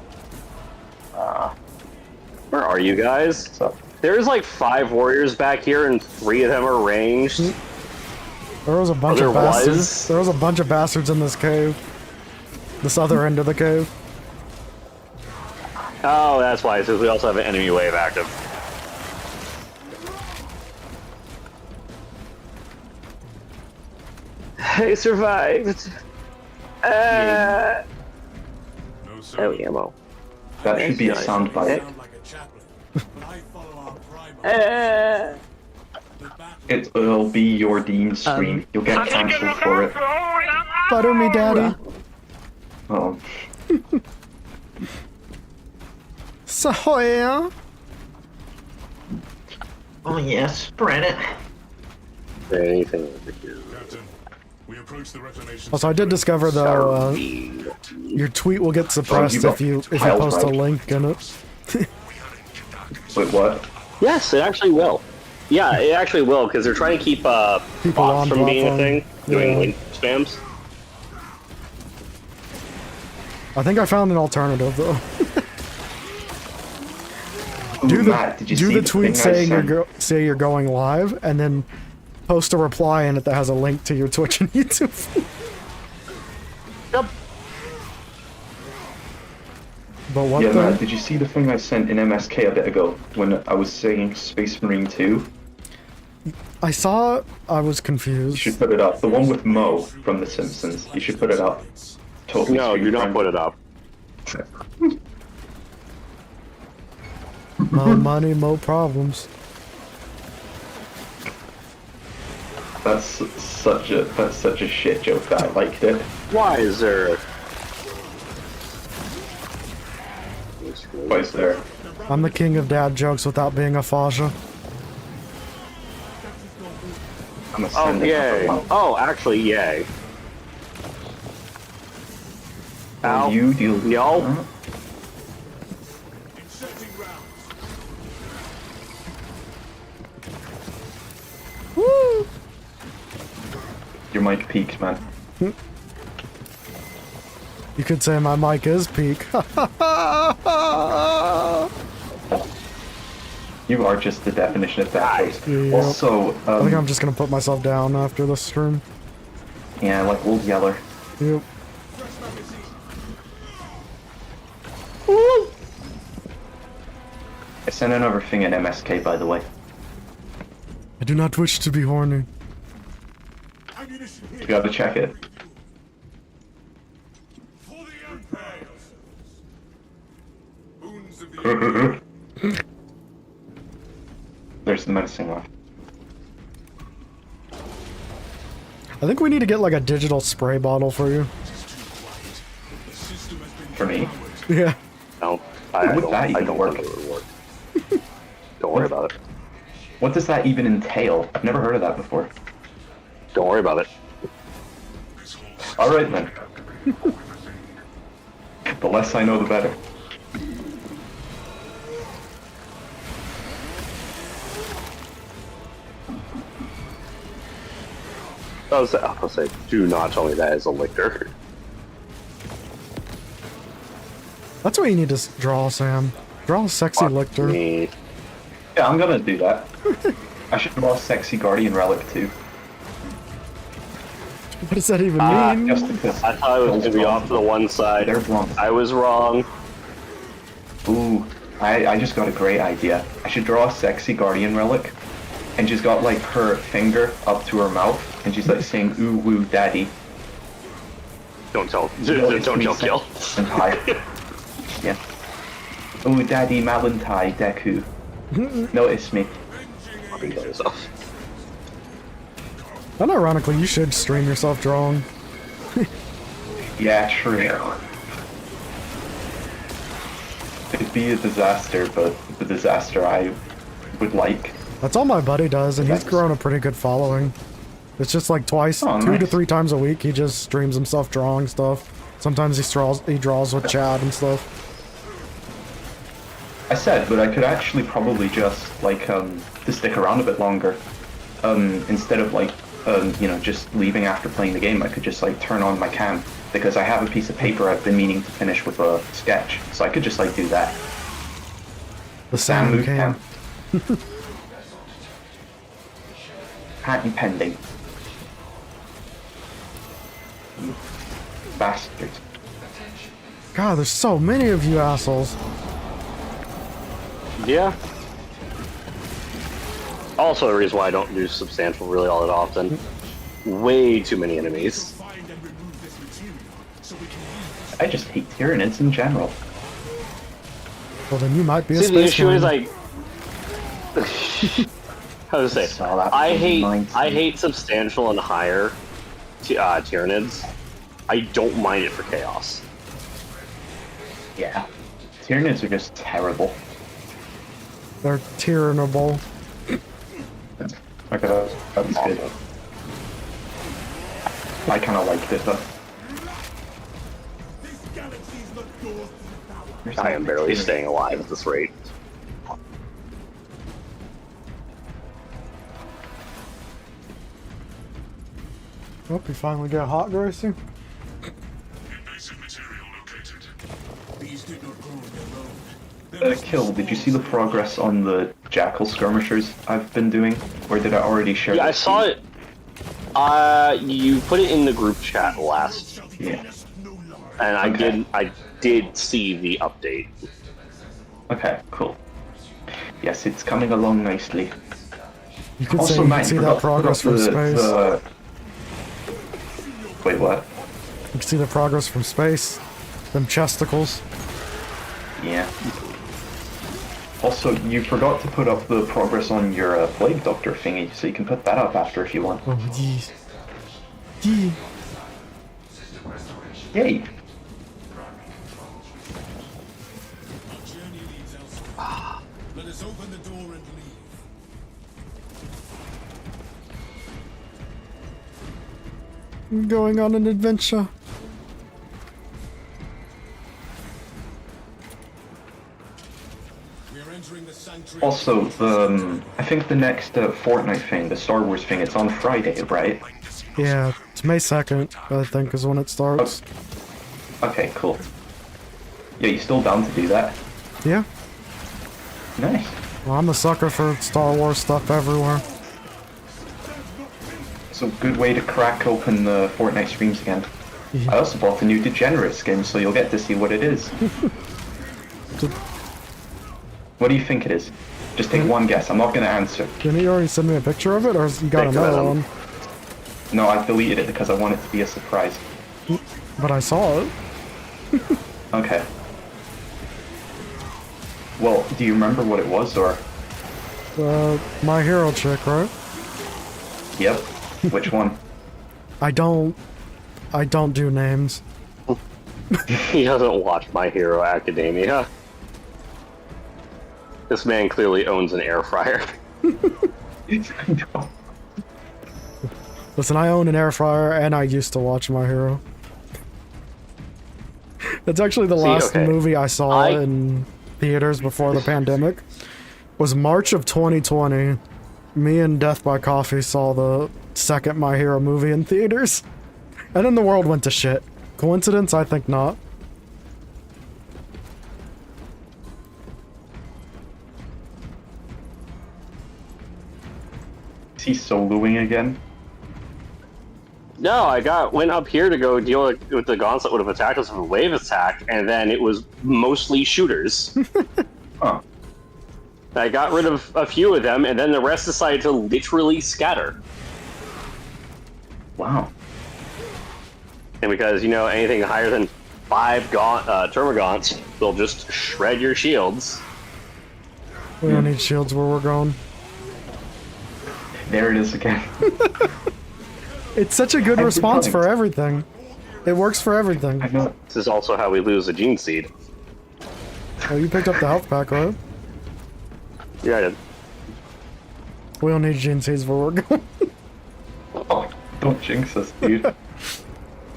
Where are you guys? So There's like 5 warriors back here, and 3 of them are ranged. There was a bunch There of bastards. was? There was a bunch of bastards in this cave. This other end of the cave. Oh, that's why, because we also have an enemy wave active. I survived. No, sir. Oh, ammo. that should be a Nice. soundbite. Sound like a chaplain, but I follow our primer. The battle It'll be your Dean stream. You'll get cancelled for it. Butter me, daddy. Oh. So yeah. Oh yes, spread it. Anything over here. Captain, we approach the retonation. Also, I did discover though, Sorry. your tweet will get suppressed got if you tiles post a right. link in it. Wait, what? Yes, it actually will. Yeah, it actually will, because they're trying to keep People on bots from being a platform. thing, doing Yeah. link spams. I think I found an alternative though. Ooh, Matt, did you Do see the tweet thing I saying sent? say you're going live, and then post a reply in it that has a link to your Twitch and YouTube feed. Yep. But what Yeah, the? man, did you see the thing I sent in MSK a bit ago when I was saying Space Marine 2? I saw it, I was You confused. should put it up. The one with Mo from The Simpsons. You should put it up. Totally No, do not put it up. Mo money, mo problems. That's such a shit joke that I liked it. Why is there? Why is there? I'm the king of dad jokes without being a Faja. I'm a Oh sending yay! up a Oh, actually, yay! Ow! You deal. Yo. Huh? Woo! Your mic peaked, man. You could say my mic is peak. You are just the definition of that. Jokes. Yep. Also, I think I'm just gonna put myself down after this stream. yeah, like Old Yeller. Yep. I sent another thing in MSK, by the way. I do not wish to be horny. You gotta check it. For the Empire. Boons of the There's the menacing one. I think we need to get like a digital spray bottle for you. For me? Yeah. No, How would don't. that I even don't work? think it would work. Don't worry about it. What does that even entail? I've never heard of that before. Don't worry about it. Alright then. The less I know, the better. I'll say, do not tell me that is a lictor. That's what you need to draw, Sam. Draw a sexy lictor. Me. Yeah, I'm gonna do that. I should draw a sexy Guardian Relic too. What does that even mean? Just because. I thought it was gonna be off to the one side. They're blonde. I was wrong. Ooh, I just got a great idea. I should draw a sexy Guardian Relic, and she's got like her finger up to her mouth, and she's like saying "ooh woo daddy." Don't tell. Notice Don't me, tell Kill. Senpai. Yeah. Ooh daddy Malantai Deku. Notice me. Fucking kill yourself. Unironically, you should stream yourself drawing. Yeah, true. It'd be a disaster, but the disaster I would like. That's all my buddy does, and he's Thanks. grown a pretty good following. It's just like twice, Oh, 2 to nice. 3 times a week, he just streams himself drawing stuff. Sometimes he draws with Chad and stuff. I said, but I could actually probably just like to stick around a bit longer. Instead of like you know, just leaving after playing the game, I could just like turn on my cam because I have a piece of paper I've been meaning to finish with a sketch, so I could just like do that. The Sam Mood cam. Patent pending. You bastards. God, there's so many of you assholes. Yeah. Also, the reason why I don't do substantial really all that often. Way too many enemies. I just hate Tyranids in general. Well, then you might be a See, the space issue is marine. how to say? Saw that I movie hate substantial and higher Tyranids. I don't mind it for chaos. Yeah. Tyranids are just terrible. They're tyrannable. Okay, that was good. I kind of liked it though. I am barely staying alive at this rate. Hope you finally get hot, Gracie. Kill, did you see the progress on the Jackal skirmishers I've been doing? Or did I already share Yeah, I this saw with it. You put it in the group chat last, you? Yeah. and Okay. I did see the update. Okay, cool. Yes, it's coming along nicely. You could Also, say you Matt, can see you that forgot to progress put from up space. Wait, what? You can see the progress from space. Them chesticles. Yeah. Also, you forgot to put up the progress on your Plague Doctor thingy, so you can put that up after if you want. Oh, geez. Gee. Yay! Let us open the door and leave. I'm going on an adventure. We are entering the sanctuary. Also, I think the next Fortnite thing, the Star Wars thing, it's on Friday, right? Yeah, it's May 2nd, I think, is when it starts. Okay, cool. Yeah, you still down to do that? Yeah. Nice. Well, I'm a sucker for Star Wars stuff everywhere. It's a good way to crack open the Fortnite streams again. I also bought a new Degenerate skin, so you'll get to see what it is. What do you think it is? Just take one guess. I'm not gonna answer. Didn't you already send me a picture of it, or you got Picture of another them. one? No, I deleted it because I want it to be a surprise. But I saw it. Okay. Well, do you remember what it was, or? My hero chick, right? Yep. Which one? I don't do names. He doesn't watch My Hero Academia. This man clearly owns an air fryer. Listen, I own an air fryer, and I used to watch My Hero. That's actually the last okay. movie I saw in theaters before the pandemic. Was March of 2020. Me and Death by Coffee saw the second My Hero movie in theaters. And then the world went to shit. Coincidence? I think not. Is he soloing again? No, I went up here to go deal with the gauntlet would have attacked us with a wave attack, and then it was mostly shooters. Huh. I got rid of a few of them, and then the rest decided to literally scatter. Wow. And because, you know, anything higher than 5 termagants will just shred your shields. We don't need shields where we're going. There it is again. It's such a good Every response time. for everything. It works for everything. I know. This is also how we lose a gene seed. Oh, you picked up the health pack, right? Yeah, I did. We don't need gene seeds where we're going. Oh, don't jinx us, dude.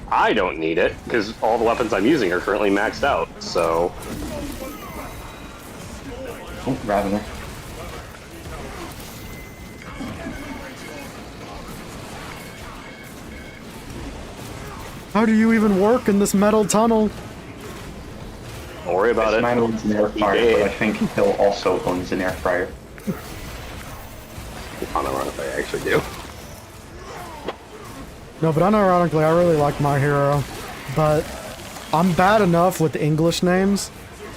I don't need it, because all the weapons I'm using are currently maxed out, so... Oh, Ravener. How do you even work in this metal tunnel? Don't worry about This it. man owns an air fryer, but I think Phil also owns an air fryer. I don't know if I actually do. No, but unironically, I really like My Hero. But I'm bad enough with English names.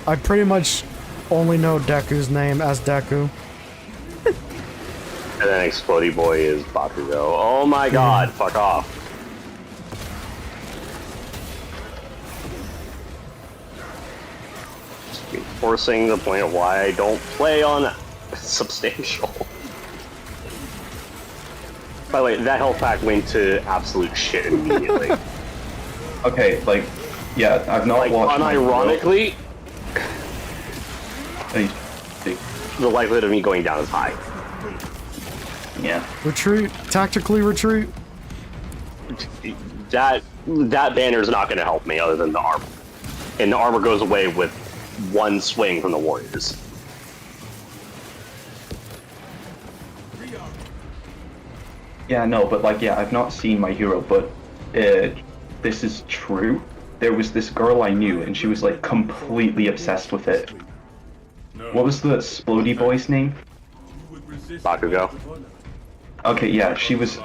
I pretty much only know Deku's name as Deku. And then Explodey Boy is Bakugo. Oh my god, fuck off. Just reinforcing the point of why I don't play on Substantial. By the way, that health pack went to absolute shit immediately. Okay, like, yeah, I've not Like, watched. unironically, Hey, the likelihood of me going down is high. yeah. Retreat. Tactically retreat. That banner is not going to help me other than the armor. And the armor goes away with one swing from the warriors. Yeah, no, but like, yeah, I've not seen My Hero, but this is true. There was this girl I knew, and she was like completely obsessed with it. What was the Splody boy's name? Bakugo. Okay, yeah, she was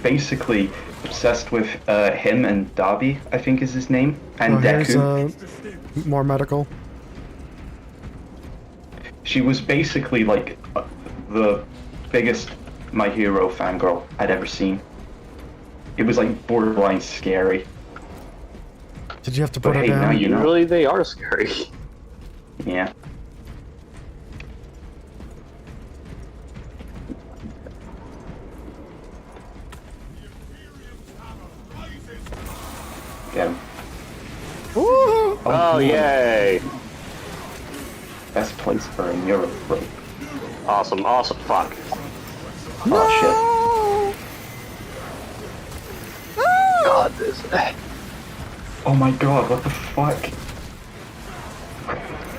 basically obsessed with him and Darby, I think is his name, and Oh, here's Deku. more medical. She was basically like the biggest My Hero fangirl I'd ever seen. It was like borderline scary. Did you have to put But her hey, down? now you know. Really, they are scary. Yeah. Get him. Ooh! Oh, cool. yay! Best place for a Euro rope. Awesome, awesome. Fuck. Oh God, this. shit. Oh my god, what the fuck?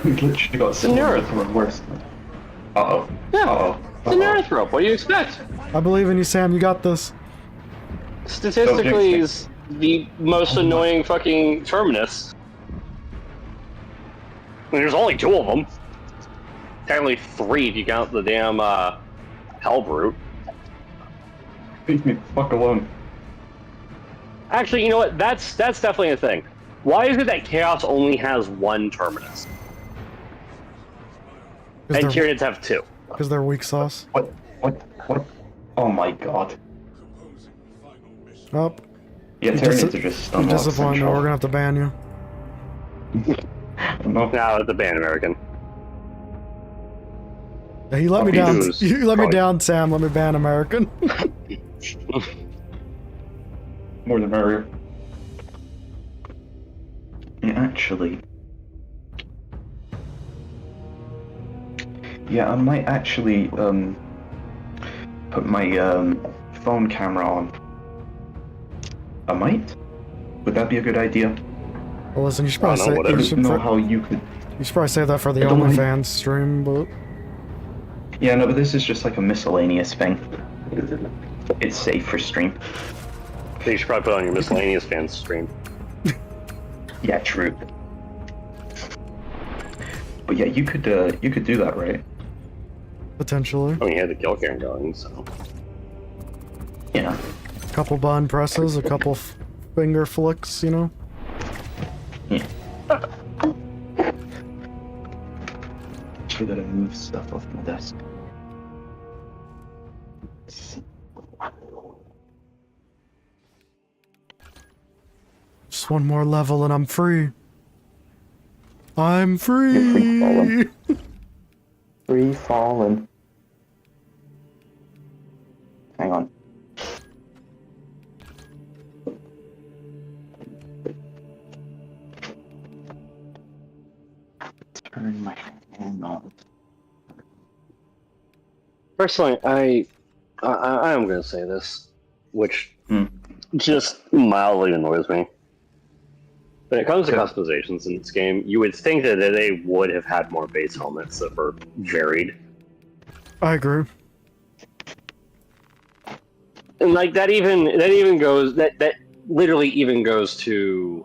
We literally got Daenerys. silver worse. Uh-oh. Yeah. Uh-oh. It's an earth rope. What do you expect? I believe in you, Sam. You got this. Statistically, is the most annoying fucking terminus. I mean, there's only 2 of them. Technically 3 if you count the damn hell brute. Leave me the fuck alone. Actually, you know what? That's definitely a thing. Why is it that Chaos only has 1 terminus? And Tyranids have 2. Because they're weak sauce. What? Oh my god. Oh, Yeah, Tyranids are just I'm stunlocked disappointed. central. We're gonna have to ban you. No. Now it's a ban American. Yeah, you let me Okay, down. dudes. You let me Probably. down, Sam. Let me ban American. More the merrier. Yeah, actually. Yeah, I might actually put my phone camera on. I might? Would that be a good idea? Well, listen, you should I probably don't know, say whatever. I you don't should, know how you could... you should probably say that for the I don't like- OnlyFans stream, but Yeah, no, but this is just like a miscellaneous thing. It's safe for stream. You should probably put on your miscellaneous fans stream. Yeah, true. But yeah, you could do that, right? potentially. I mean, you had the kill cam going, so. Yeah. A couple button presses, a couple finger flicks, you know. Yeah. Sure that I move stuff off my desk. Just one more level and I'm free. I'm free. You're free falling. Free falling. Hang on. Turn my fan on. Personally, I am going to say this, which Hmm. just mildly annoys me. When it comes to Okay. customizations in this game, you would think that they would have had more base helmets that were varied. I agree. And like that even goes that literally even goes to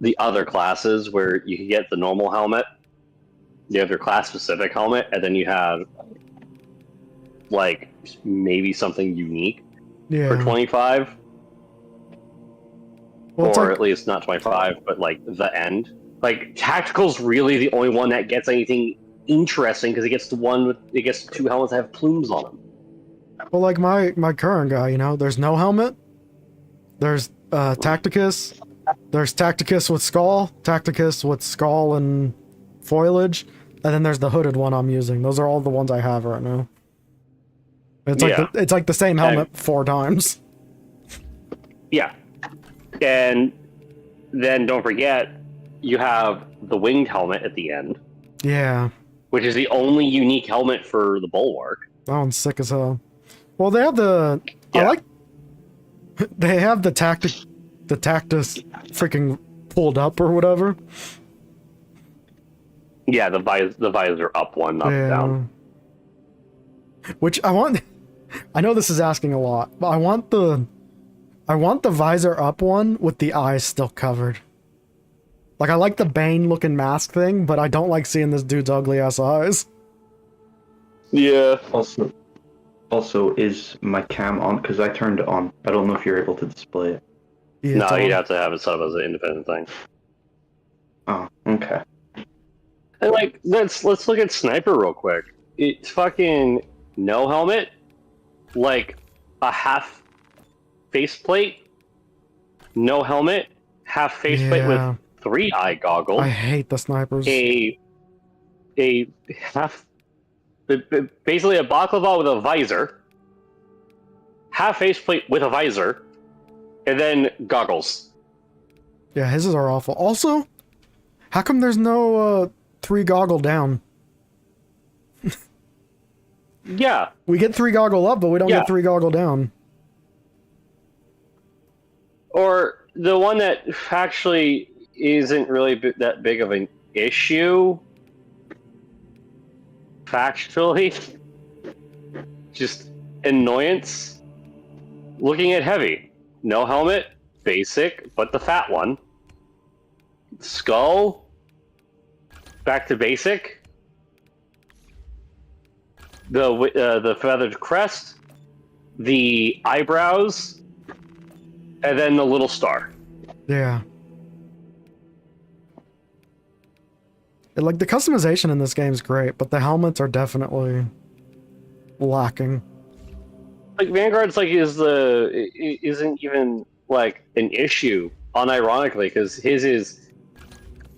the other classes where you can get the normal helmet, you have your class specific helmet, and then you have like maybe something unique Yeah. for 25. Well, it's or like, at least not 25, but like the end. Like Tactical's really the only one that gets anything interesting because it gets the 2 helmets that have plumes on them. well, like my current guy, you know, there's no helmet. There's Tacticus. There's Tacticus with skull, Tacticus with skull and foliage, and then there's the hooded one I'm using. Those are all the ones I have right now. It's like Yeah. it's like the same helmet 4 times. Yeah. And then don't forget, you have the winged helmet at the end, Yeah, which is the only unique helmet for the Bulwark. that one's sick as hell. Well, they have the Yeah. they have the Tactus freaking pulled up or whatever. Yeah, the visor up one, up down. Which I want. I know this is asking a lot, but I want the visor up one with the eyes still covered. Like, I like the Bane looking mask thing, but I don't like seeing this dude's ugly ass eyes. Yeah. Also, Also, is my cam on? Because I turned it on. I don't know if you're able to display it. Yeah, No, it's you'd on. have to have it set up as an independent thing. Oh, okay. And like, let's look at Sniper real quick. It's fucking no helmet, like a half faceplate, no helmet, half faceplate Yeah. with 3-eye goggles. I hate the snipers. a half, basically a baklava with a visor, half faceplate with a visor, and then goggles. Yeah, his are awful. Also, how come there's no 3 goggle down? Yeah, We get 3 goggle up, but we don't Yeah. get 3 goggle down. or the one that actually isn't really that big of an issue. Factually, just annoyance. Looking at heavy, no helmet, basic, but the fat one. Skull, back to basic. The feathered crest, the eyebrows, and then the little star. Yeah. Like, the customization in this game is great, but the helmets are definitely lacking. Like Vanguard's like isn't even like an issue, unironically, because his is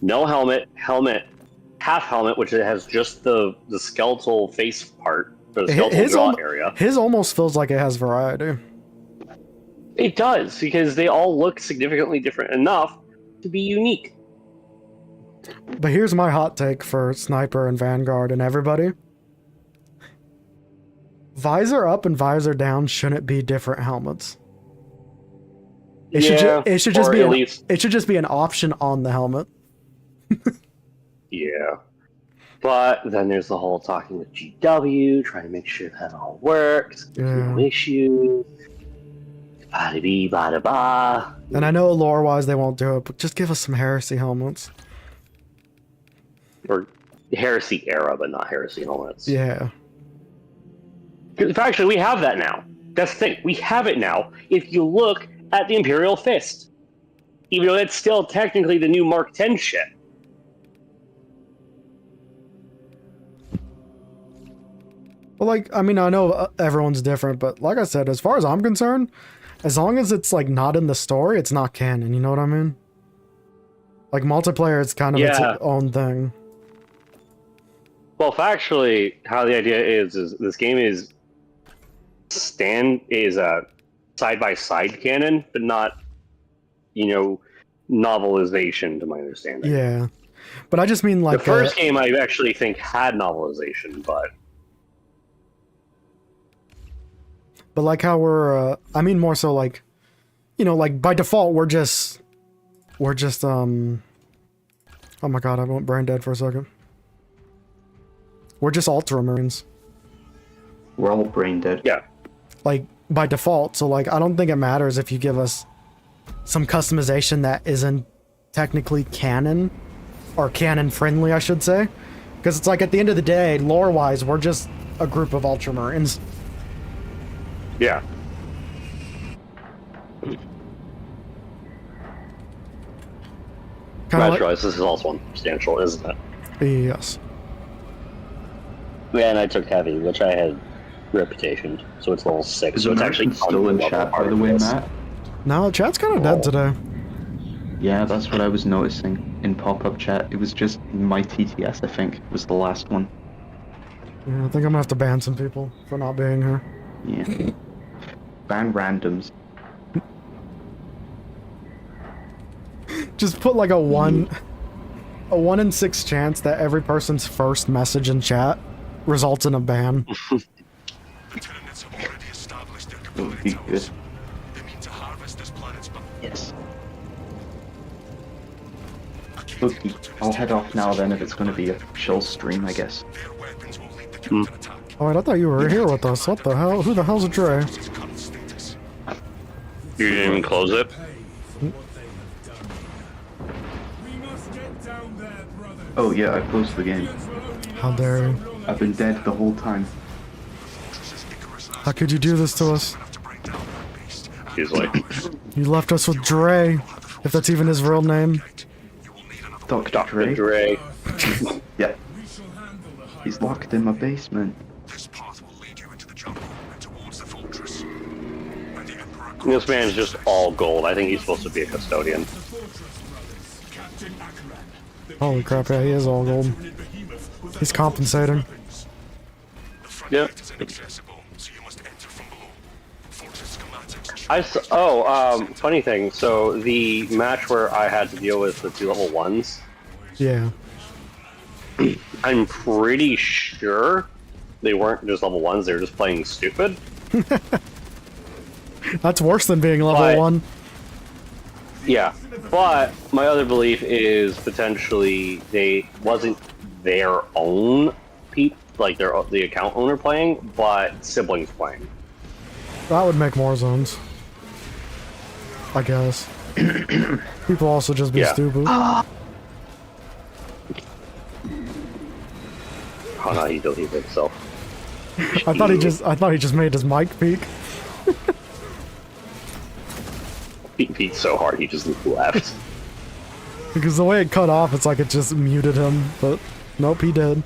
no helmet, half helmet, which it has just the skeletal face part, or the skeletal jaw area. His almost feels like it has variety. It does, because they all look significantly different enough to be unique. But here's my hot take for Sniper and Vanguard and everybody. Visor up and visor down shouldn't be different helmets. It should just be it should just be an option on the helmet. Yeah. But then there's the whole talking with GW, trying to make sure that all works. No issue. Ba-da-bee, ba-da-ba. And I know lore-wise they won't do it, but just give us some Heresy helmets. Or Heresy era, but not Heresy helmets. Yeah. Actually, we have that now. That's the thing. We have it now. If you look at the Imperial Fist, even though that's still technically the new Mark 10 shit. Well, like, I mean, I know everyone's different, but like I said, as far as I'm concerned, as long as it's, like, not in the story, it's not canon, you know what I mean? Like, multiplayer, it's kind of its own thing. Well, factually, how the idea is this game is side-by-side canon, but not, novelization, to my understanding. Yeah. But I just mean, like... The first game, I actually think, had novelization, but... But like how we're, I mean more so like, like by default we're just, oh my god, I went brain dead for a second. We're just Ultramarines. We're all brain dead. Yeah. Like, by default, so like, I don't think it matters if you give us some customization that isn't technically canon, or canon-friendly, I should say. Because it's like, at the end of the day, lore-wise, we're just a group of Ultramarines. Yeah. I realize this is also unsubstantial, isn't it? Yes. Yeah, and I took heavy, which I had reputation, so it's level 6. Is so it's actually still in chat, by the way, Matt? No, chat's kind of dead today. Yeah, that's what I was noticing in pop-up chat. It was just my TTS, I think, was the last one. Yeah, I think I'm gonna have to ban some people for not being here. Yeah. Ban randoms. Just put like a 1 in 6 chance that every person's first message in chat results in a ban. Tyranids have already established their That would be good. They mean to harvest this planet's Yes. Look, I'll head off now then if it's going to be a chill stream, I guess. Their weapons will lead the counter attack. Oh wait, I thought you were here with us. What the hell? Who the hell's a Dre? Its current status. You didn't even close it? Oh yeah, I closed the game. How dare you? I've been dead the whole time. Fortresses Icarus How could you do this to us? He's like, You left us with Dre, if that's even his real name. Dr. Dre? Dre. Yeah. He's locked in my basement. This path will lead you into the jungle and towards the fortress. When the Emperor This man's just all gold. I think he's supposed to be a custodian. Holy crap, yeah, he is all gold. He's compensating. Yeah. is inaccessible, so you must enter from below. Fortress schematics. Funny thing. So the match where I had to deal with the 2 level 1s, Yeah. I'm pretty sure they weren't just level 1s. They were just playing stupid. That's worse than being level But- 1. Yeah, but my other belief is potentially they wasn't their own like the account owner playing, but siblings playing. That would make more sense. I guess. People also just be Yeah. stupid. Oh no, he deleted himself. I thought he just made his mic peak. He peeked so hard he just left. Because the way it cut off, it's like it just muted him, but nope, he did.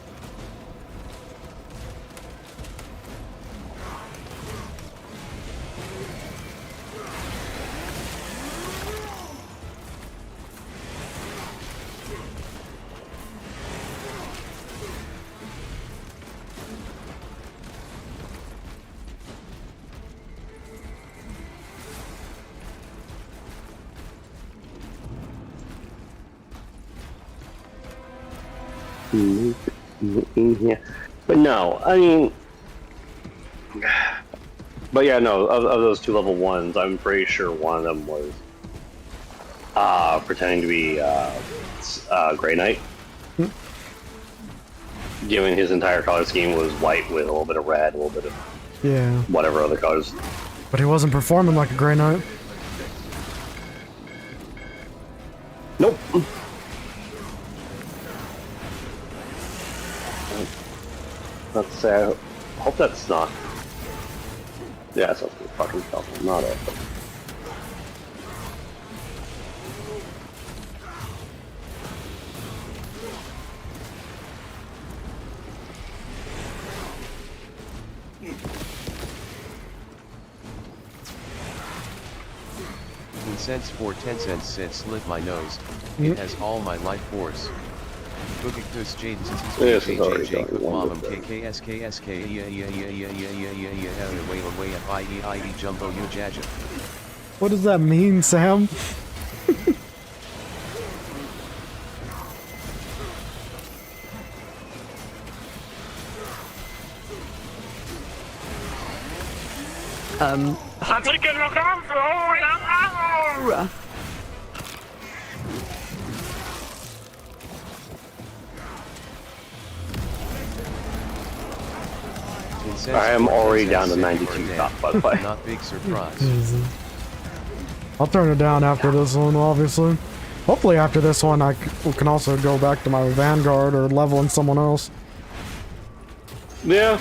Yeah, but no, I mean, but yeah, no. Of those 2 level 1s, I'm pretty sure one of them was pretending to be Grey Knight. Given his entire color scheme was white with a little bit of red, a little bit of Yeah. whatever other colors. But he wasn't performing like a Grey Knight. Nope. Let's say, I hope that's not. Yeah, that sounds like a fucking problem, not it. Cents for 10 cents since slit my nose. It has all my life force. Boogictus Jaden Yes, it's already JJ done. Mom KKSKSK away FIE Jumbo Ujaja. What does that mean, Sam? I am already down to 92 top, by the way. Not big surprise. I'll turn it down after this one, obviously. Hopefully after this one I can also go back to my Vanguard or leveling someone else. Yeah.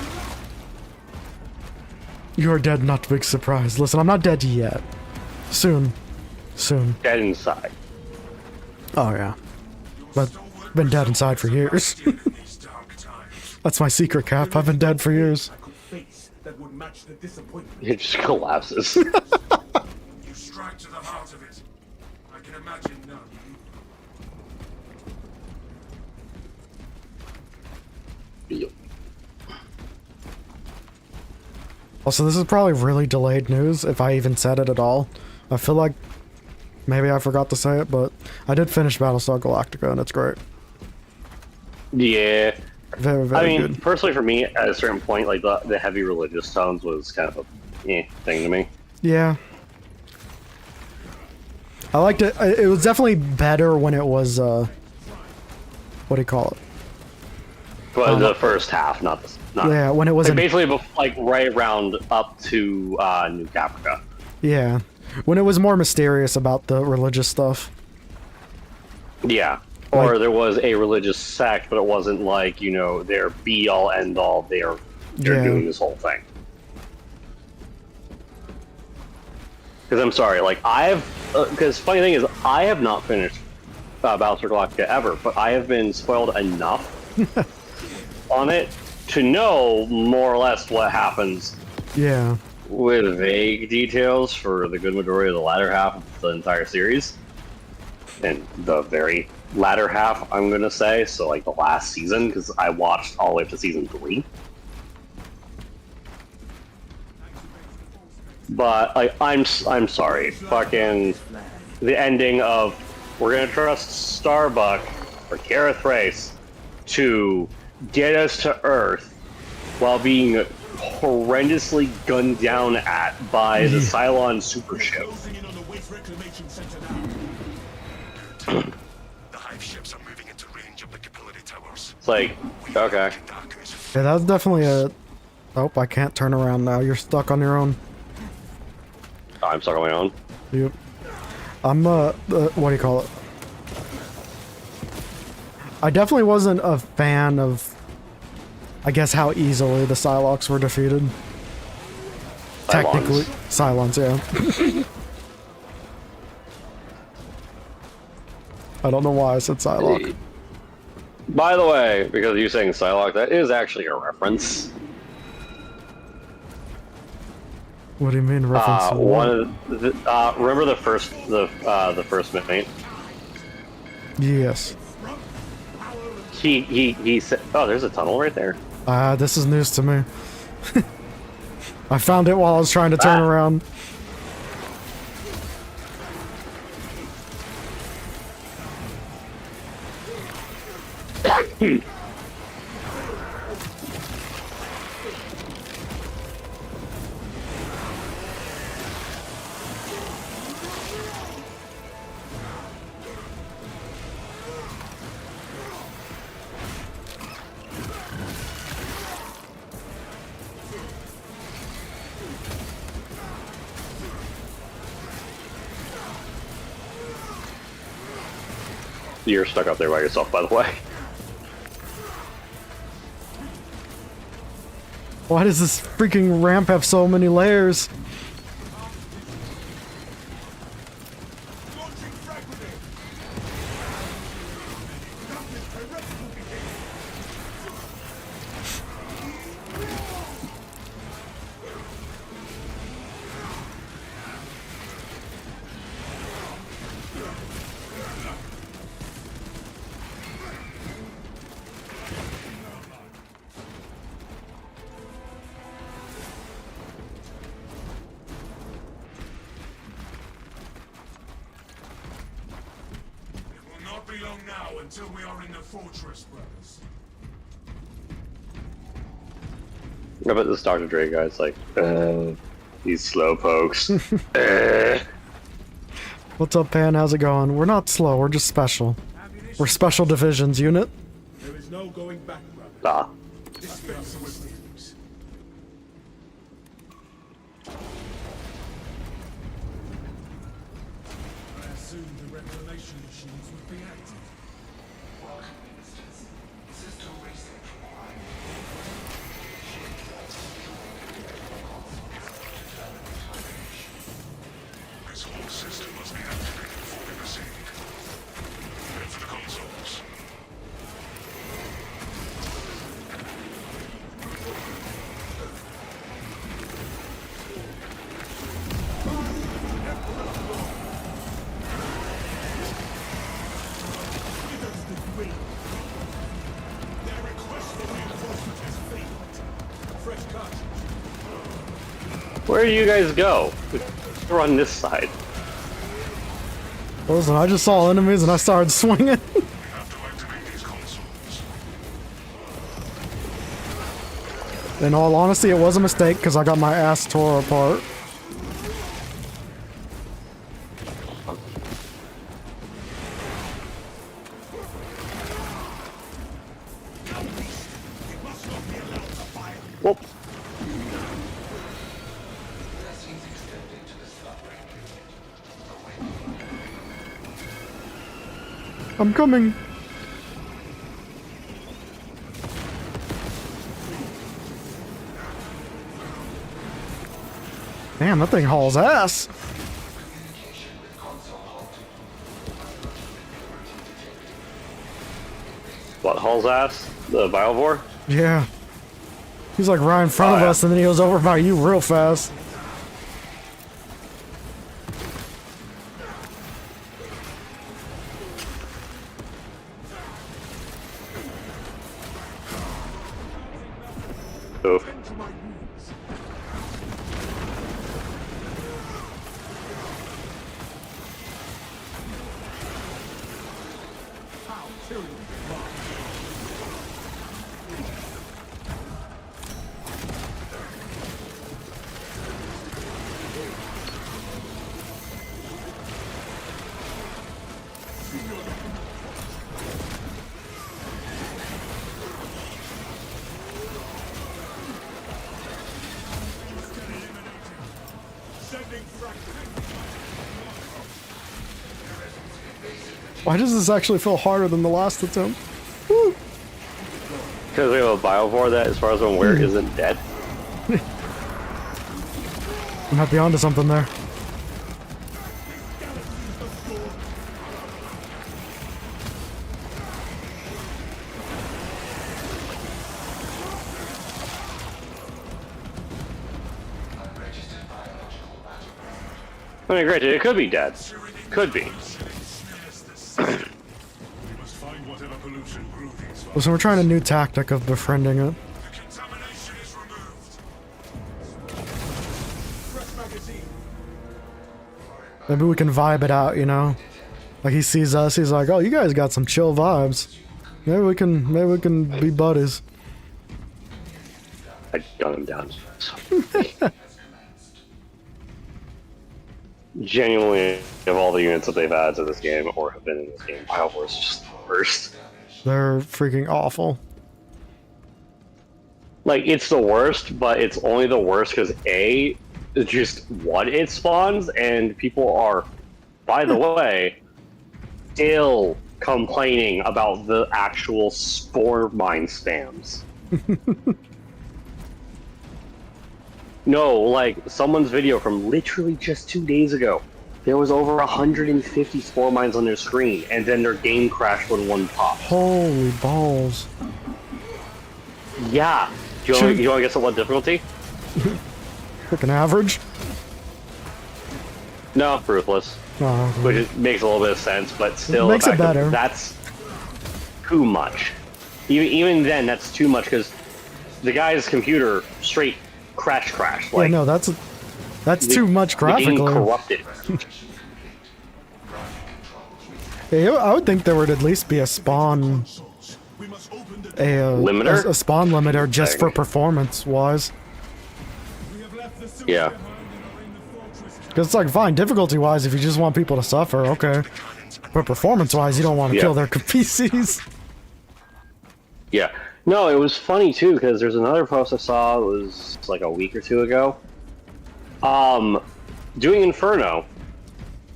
You're dead, not big surprise. Listen, I'm not dead yet. Soon. Soon. Dead inside. Oh yeah. But been dead inside for years. These dark times. That's my secret, Cap. I've been dead for years. Face that would match the disappointment. It just collapses. You strike to the heart of it. I can imagine none. Also, this is probably really delayed news, if I even said it at all. I feel like maybe I forgot to say it, but I did finish Battlestar Galactica, and it's great. Yeah. Very, very I mean, good. personally for me, at a certain point, like the heavy religious tones was kind of a thing to me. Yeah. I liked it. It was definitely better when it was, what do you call it? But the first half, not the... Not, Yeah, when it like wasn't... basically, like right around up to New Caprica. Yeah. When it was more mysterious about the religious stuff. Yeah. Or Like- there was a religious sect, but it wasn't like, you know, their be-all, end-all, they're Yeah. doing this whole thing. Because I'm sorry, like because funny thing is, I have not finished Battlestar Galactica ever, but I have been spoiled enough on it to know more or less what happens. Yeah. With vague details for the good majority of the latter half of the entire series. And the very latter half, I'm gonna say, so like the last season, because I watched all the way up to season 3. But like, I'm sorry, fucking the ending of we're gonna trust Starbuck or Kareth Race to get us to Earth while being horrendously gunned down at by the Cylon super ship. The hive ships are moving into range of the capillary towers. It's like, okay. Yeah, that's definitely a... Oh, I can't turn around now. You're stuck on your own. I'm stuck on my own. Yep. I'm, what do you call it? I definitely wasn't a fan of, I guess, how easily the Psylocks were defeated. Technically. Cylons, yeah. I don't know why I said Psylocke. By the way, because you're saying Psylocke, that is actually a reference. What do you mean reference to what? One of the, remember the first mate? Yes. He said, oh, there's a tunnel right there. This is news to me. I found it while I was trying to turn around. You're stuck up there by yourself, by the way. Why does this freaking ramp have so many layers? Until we are in the fortress, brothers. I bet this Dr. Dre guy's like, these slow pokes. What's up, Pan? How's it going? We're not slow, we're just special. We're Special Divisions Unit. There is no going back, brother. Ah. Dispense with things. I assumed the reclamation machines would be active. This whole system must be activated before we proceed. Head for the consoles. Their request for reinforcement has failed. Fresh cartridge. Where do you guys go? We're on this side. Listen, I just saw enemies and I started swinging. We have to activate these consoles. In all honesty, it was a mistake because I got my ass tore apart. Whoop. I'm coming. Damn, that thing hauls ass. What, Hull's ass? The Biovore? Yeah. He's like right in front of us, and then he goes over by you real fast. Oof. Why does this actually feel harder than the last attempt? Because we have a Biovore that, as far as I'm aware, isn't dead. I might be onto something there. I mean, granted, it could be dead. Could be. So we're trying a new tactic of befriending it. Contamination is removed. Maybe we can vibe it out, you know? Like he sees us, he's like, "Oh, you guys got some chill vibes. Maybe we can be buddies." I gun him down. Genuinely, of all the units that they've added to this game or have been in this game, Biovore is just the worst. They're freaking awful. Like, it's the worst, but it's only the worst because A, it's just what it spawns, and people are, by the way, still complaining about the actual spore mine spams. No, like, someone's video from literally just 2 days ago. There was over 150 spore mines on their screen, and then their game crashed when one popped. Holy balls. Yeah. Do you want to guess at what difficulty? Freaking average? No, ruthless. Oh, Which makes a little bit of sense, but still, Makes it better. That's too much. Even then, that's too much because the guy's computer straight crashed. Like, yeah, no, that's too much the game graphically. corrupted. Yeah, I would think there would at least be a spawn, Limiter? a spawn limiter just for performance wise. Yeah. Because it's like fine, difficulty wise, if you just want people to suffer, okay. But performance wise, you don't want to kill their PCs. Yeah. No, it was funny too because there's another post I saw. It was like a week or two ago. Doing Inferno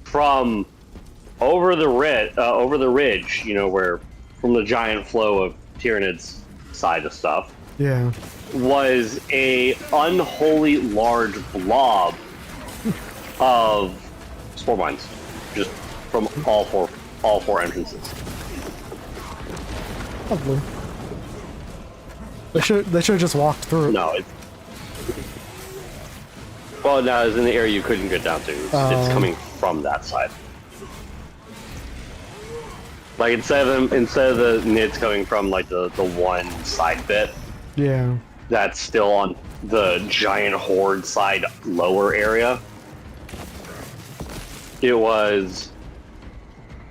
from over the ridge, you know, where from the giant flow of Tyranid's side of stuff. Yeah. Was a unholy large blob of spore mines, just from all four entrances. Lovely. They should have just walked through. No, well, no, it's in the area you couldn't get down to. It's coming from that side. Like instead of the NIDs coming from like the one side bit. Yeah. That's still on the giant horde side lower area. It was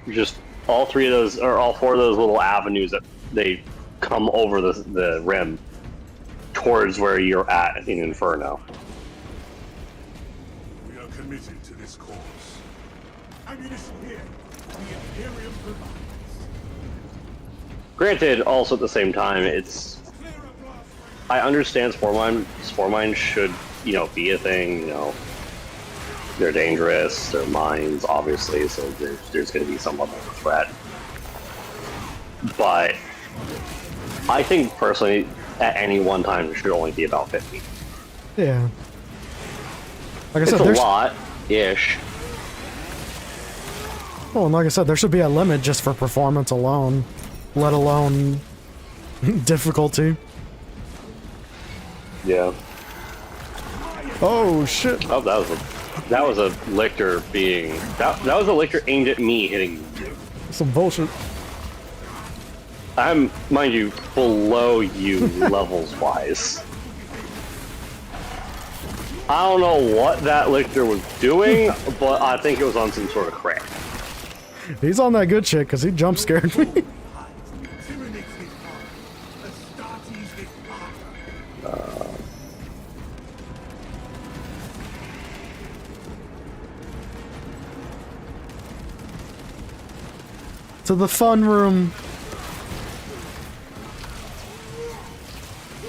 just all four of those little avenues that they come over the rim towards where you're at in Inferno. We are committed to this cause. Ammunition here. The Imperium provides. Granted, also at the same time, I understand spore mines should, you know, be a thing, you know. They're dangerous, they're mines, obviously, so there's going to be some level of threat. But I think, personally, at any one time, there should only be about 50. Yeah. Like I It's said, a lot-ish. Well, and like I said, there should be a limit just for performance alone, let alone Difficulty. Yeah. Oh shit! Oh, that was a lictor being that was a lictor aimed at me hitting. Some bullshit. I'm, mind you, below you levels wise. I don't know what that lictor was doing, but I think it was on some sort of crack. He's on that good shit because he jump scared me. To the fun room.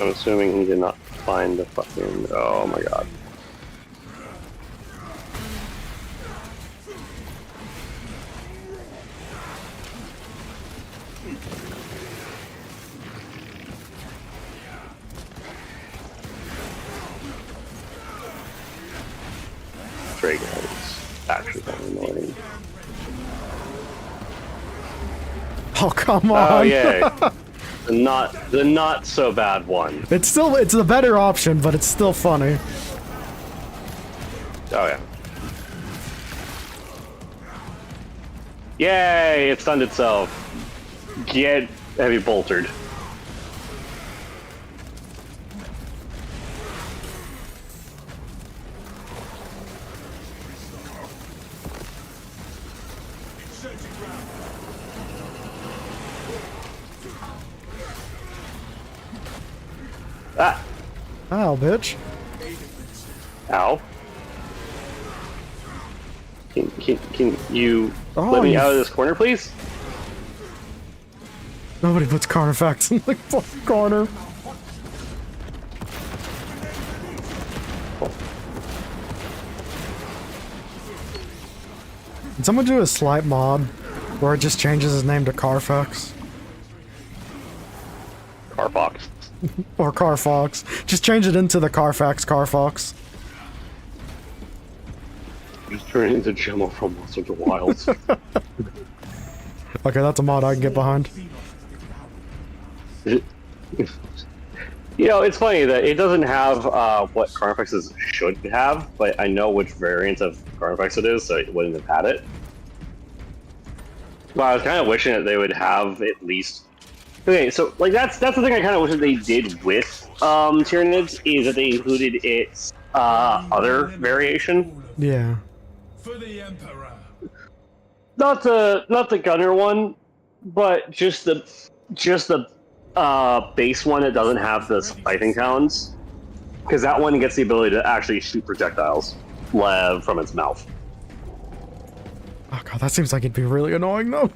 I'm assuming he did not find the fucking. Oh my god. Dragon is actually kind of annoying. Oh come on! Oh yeah, the not so bad one. It's the better option, but it's still funny. Oh yeah. Yay! It stunned itself. Get heavy boltered. Ah! Ow, bitch. Ow. Can you Oh, let me you out of this corner, please? Nobody puts Carnifex in the fucking corner. Did someone do a slight mod where it just changes his name to Carfax? Carbox. Or Carfox. Just change it into the Carfax Carfox. Just turn it into Gemma from Monster of the Wilds. Okay, that's a mod I can get behind. You know, it's funny that it doesn't have what Carnifexes should have, but I know which variant of Carnifex it is, so it wouldn't have had it. Well, I was kind of wishing that they would have at least. Okay, so like that's the thing I kind of wish that they did with Tyranids is that they included its other variation. Yeah. For the Emperor. Not the gunner one, but just the base one that doesn't have the scything talons, because that one gets the ability to actually shoot projectiles from its mouth. Oh god, that seems like it'd be really annoying though.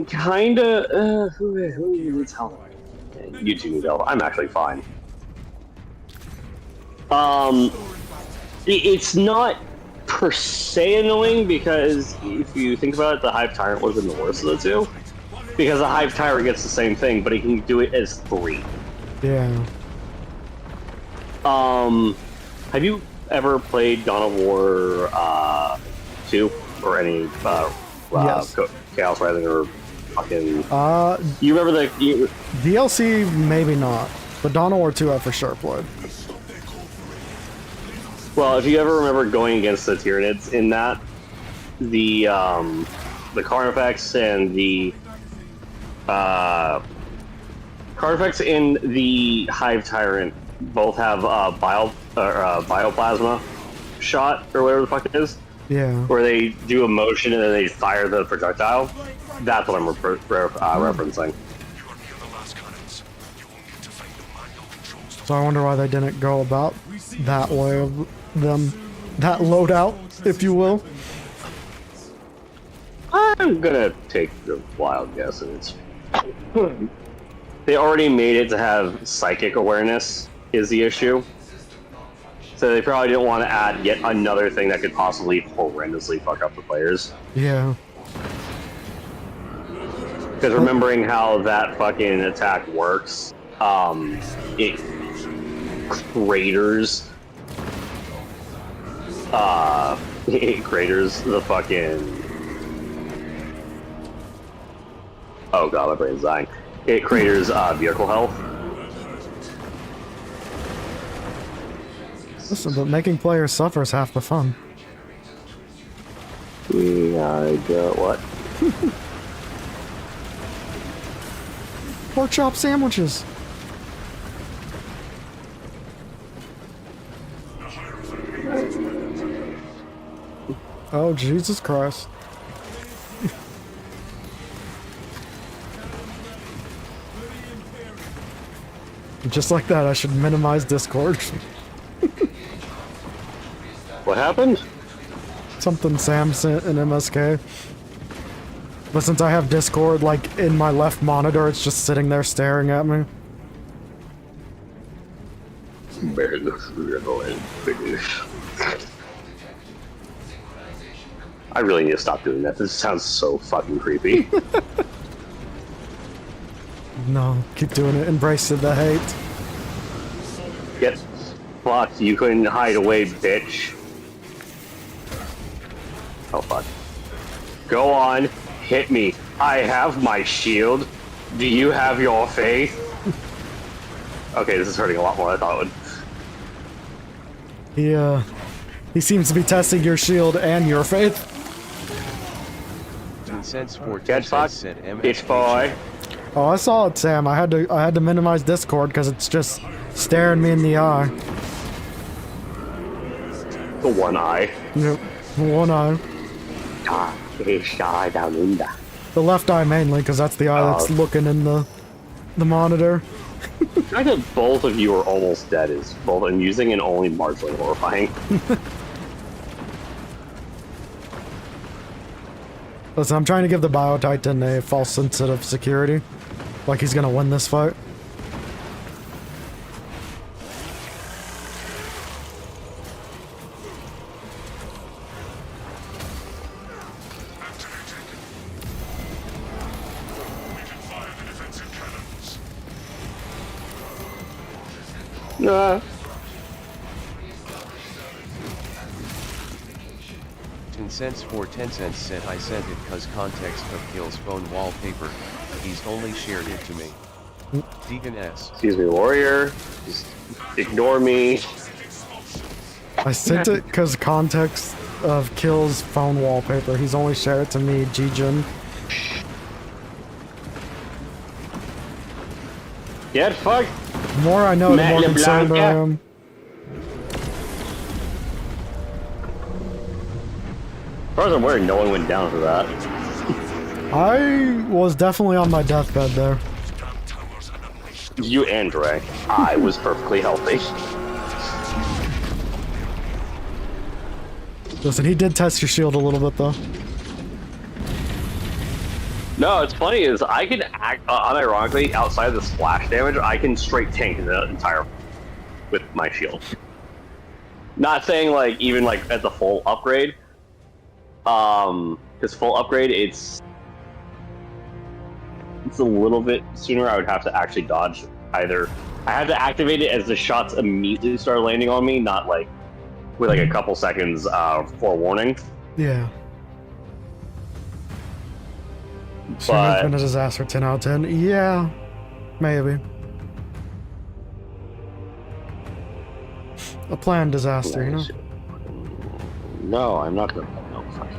Kinda. Who needs help? You two need help. I'm actually fine. It's not per se annoying because if you think about it, the Hive Tyrant would have been the worst of the two. Because the Hive Tyrant gets the same thing, but he can do it as 3. Yeah. Have you ever played Dawn of War 2 or any Yes. Chaos Rising or fucking? You remember the DLC maybe not, but Dawn of War 2 I for sure played. Well, if you ever remember going against the Tyranids in that, the Carnifex and the Carnifex and the Hive Tyrant both have bioplasma shot or whatever the fuck it is. Yeah. Where they do a motion and then they fire the projectile. That's what I'm referencing. So I wonder why they didn't go about that way of them, that loadout, if you will. I'm gonna take the wild guess, and it's they already made it to have psychic awareness is the issue. So they probably didn't want to add yet another thing that could possibly horrendously fuck up the players. Yeah. Because remembering how that fucking attack works, it craters. It craters the fucking Oh god, my brain's dying. It craters vehicle health. Listen, but making players suffer is half the fun. We got what? Pork chop sandwiches. Oh, Jesus Christ. Just like that, I should minimize Discord. What happened? Something Sam sent in MSK. But since I have Discord, like, in my left monitor, it's just sitting there staring at me. I really need to stop doing that. This sounds so fucking creepy. No, keep doing it. Embrace the hate. Get fucked. You couldn't hide away, bitch. Oh, fuck. Go on. Hit me. I have my shield. Do you have your faith? Okay, this is hurting a lot more than I thought it would. He seems to be testing your shield and your faith. Cents for Get fucked, said bitch boy. Oh, I saw it, Sam. I had to minimize Discord because it's just staring me in the eye. The one eye. Yep, one eye. The left eye mainly, because that's the eye that's looking in the monitor. The fact that both of you are almost dead is both amusing and only marginally horrifying. Listen, I'm trying to give the Bio-Titan a false sense of security. Like he's gonna win this fight. Nah. 10 cents for 10 cents said I sent it cause context of Kill's phone wallpaper, he's only shared it to me. Deacon S. Excuse me, warrior. Just ignore me. I sent it because context of Kill's phone wallpaper. He's only shared it to me, G-Jin. Get fucked. The more I know, the Matt more concerned I LeBlanc. am. As far as I'm aware, no one went down for that. I was definitely on my deathbed there. You and Ray. I was perfectly healthy. Listen, he did test your shield a little bit, though. No, it's funny is I can act unironically outside of the splash damage. I can straight tank the entire with my shield. Not saying like even like at the full upgrade. Because full upgrade, it's a little bit sooner. I would have to actually dodge either. I have to activate it as the shots immediately start landing on me, not like with like a couple seconds forewarning. Yeah. Sure, it's been a disaster. 10 out of 10. Yeah, maybe. A planned disaster, you know. No, I'm not gonna. No, fuck you.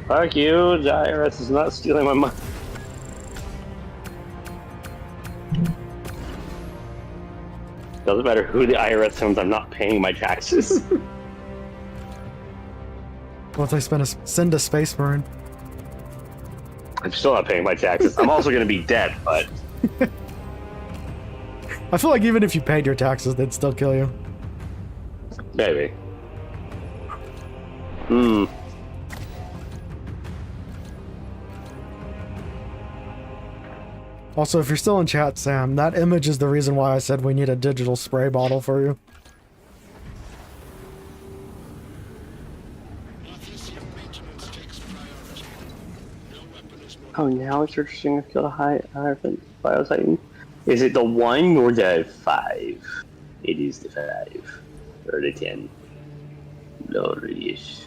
Fuck you, the IRS is not stealing my money. Doesn't matter who the IRS owns, I'm not paying my taxes. What if they send a Space Marine? I'm still not paying my taxes. I'm also gonna be dead, but... I feel like even if you paid your taxes, they'd still kill you. Maybe. Hmm. Also, if you're still in chat, Sam, that image is the reason why I said we need a digital spray bottle for you. Oh, now it's interesting to kill a higher Bio-Titan. Is it the 1 or the 5? It is the 5. Or the 10. Glorious.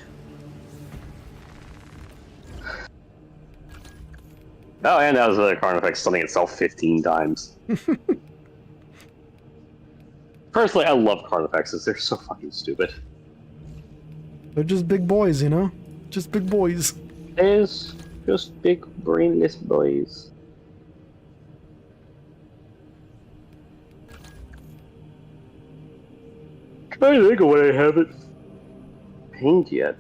Oh, and that was the Carnifex stunning itself 15 times. Personally, I love Carnifexes. They're so fucking stupid. They're just big boys, you know? Just big boys. It's just big brainless boys. Trying to think of what I haven't painted yet.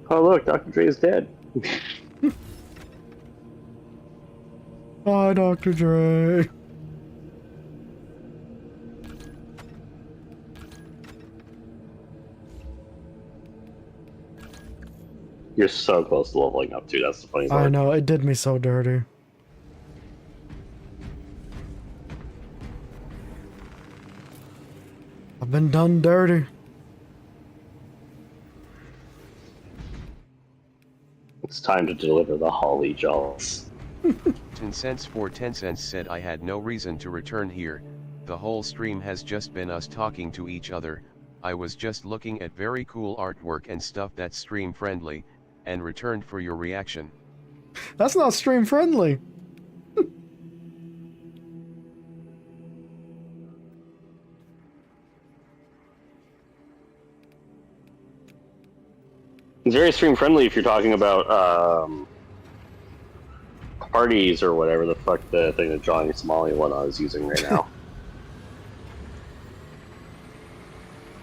Oh look, Dr. Dre is dead. Bye, Dr. Dre. You're so close to leveling up too, that's the funny part. I know, it did me so dirty. I've been done dirty. It's time to deliver the holly jolls. 10 cents for 10 cents said I had no reason to return here, the whole stream has just been us talking to each other, I was just looking at very cool artwork and stuff that's stream friendly, and returned for your reaction. That's not stream friendly. It's very stream friendly if you're talking about parties or whatever the fuck the thing that Johnny Somali and whatnot is using right now.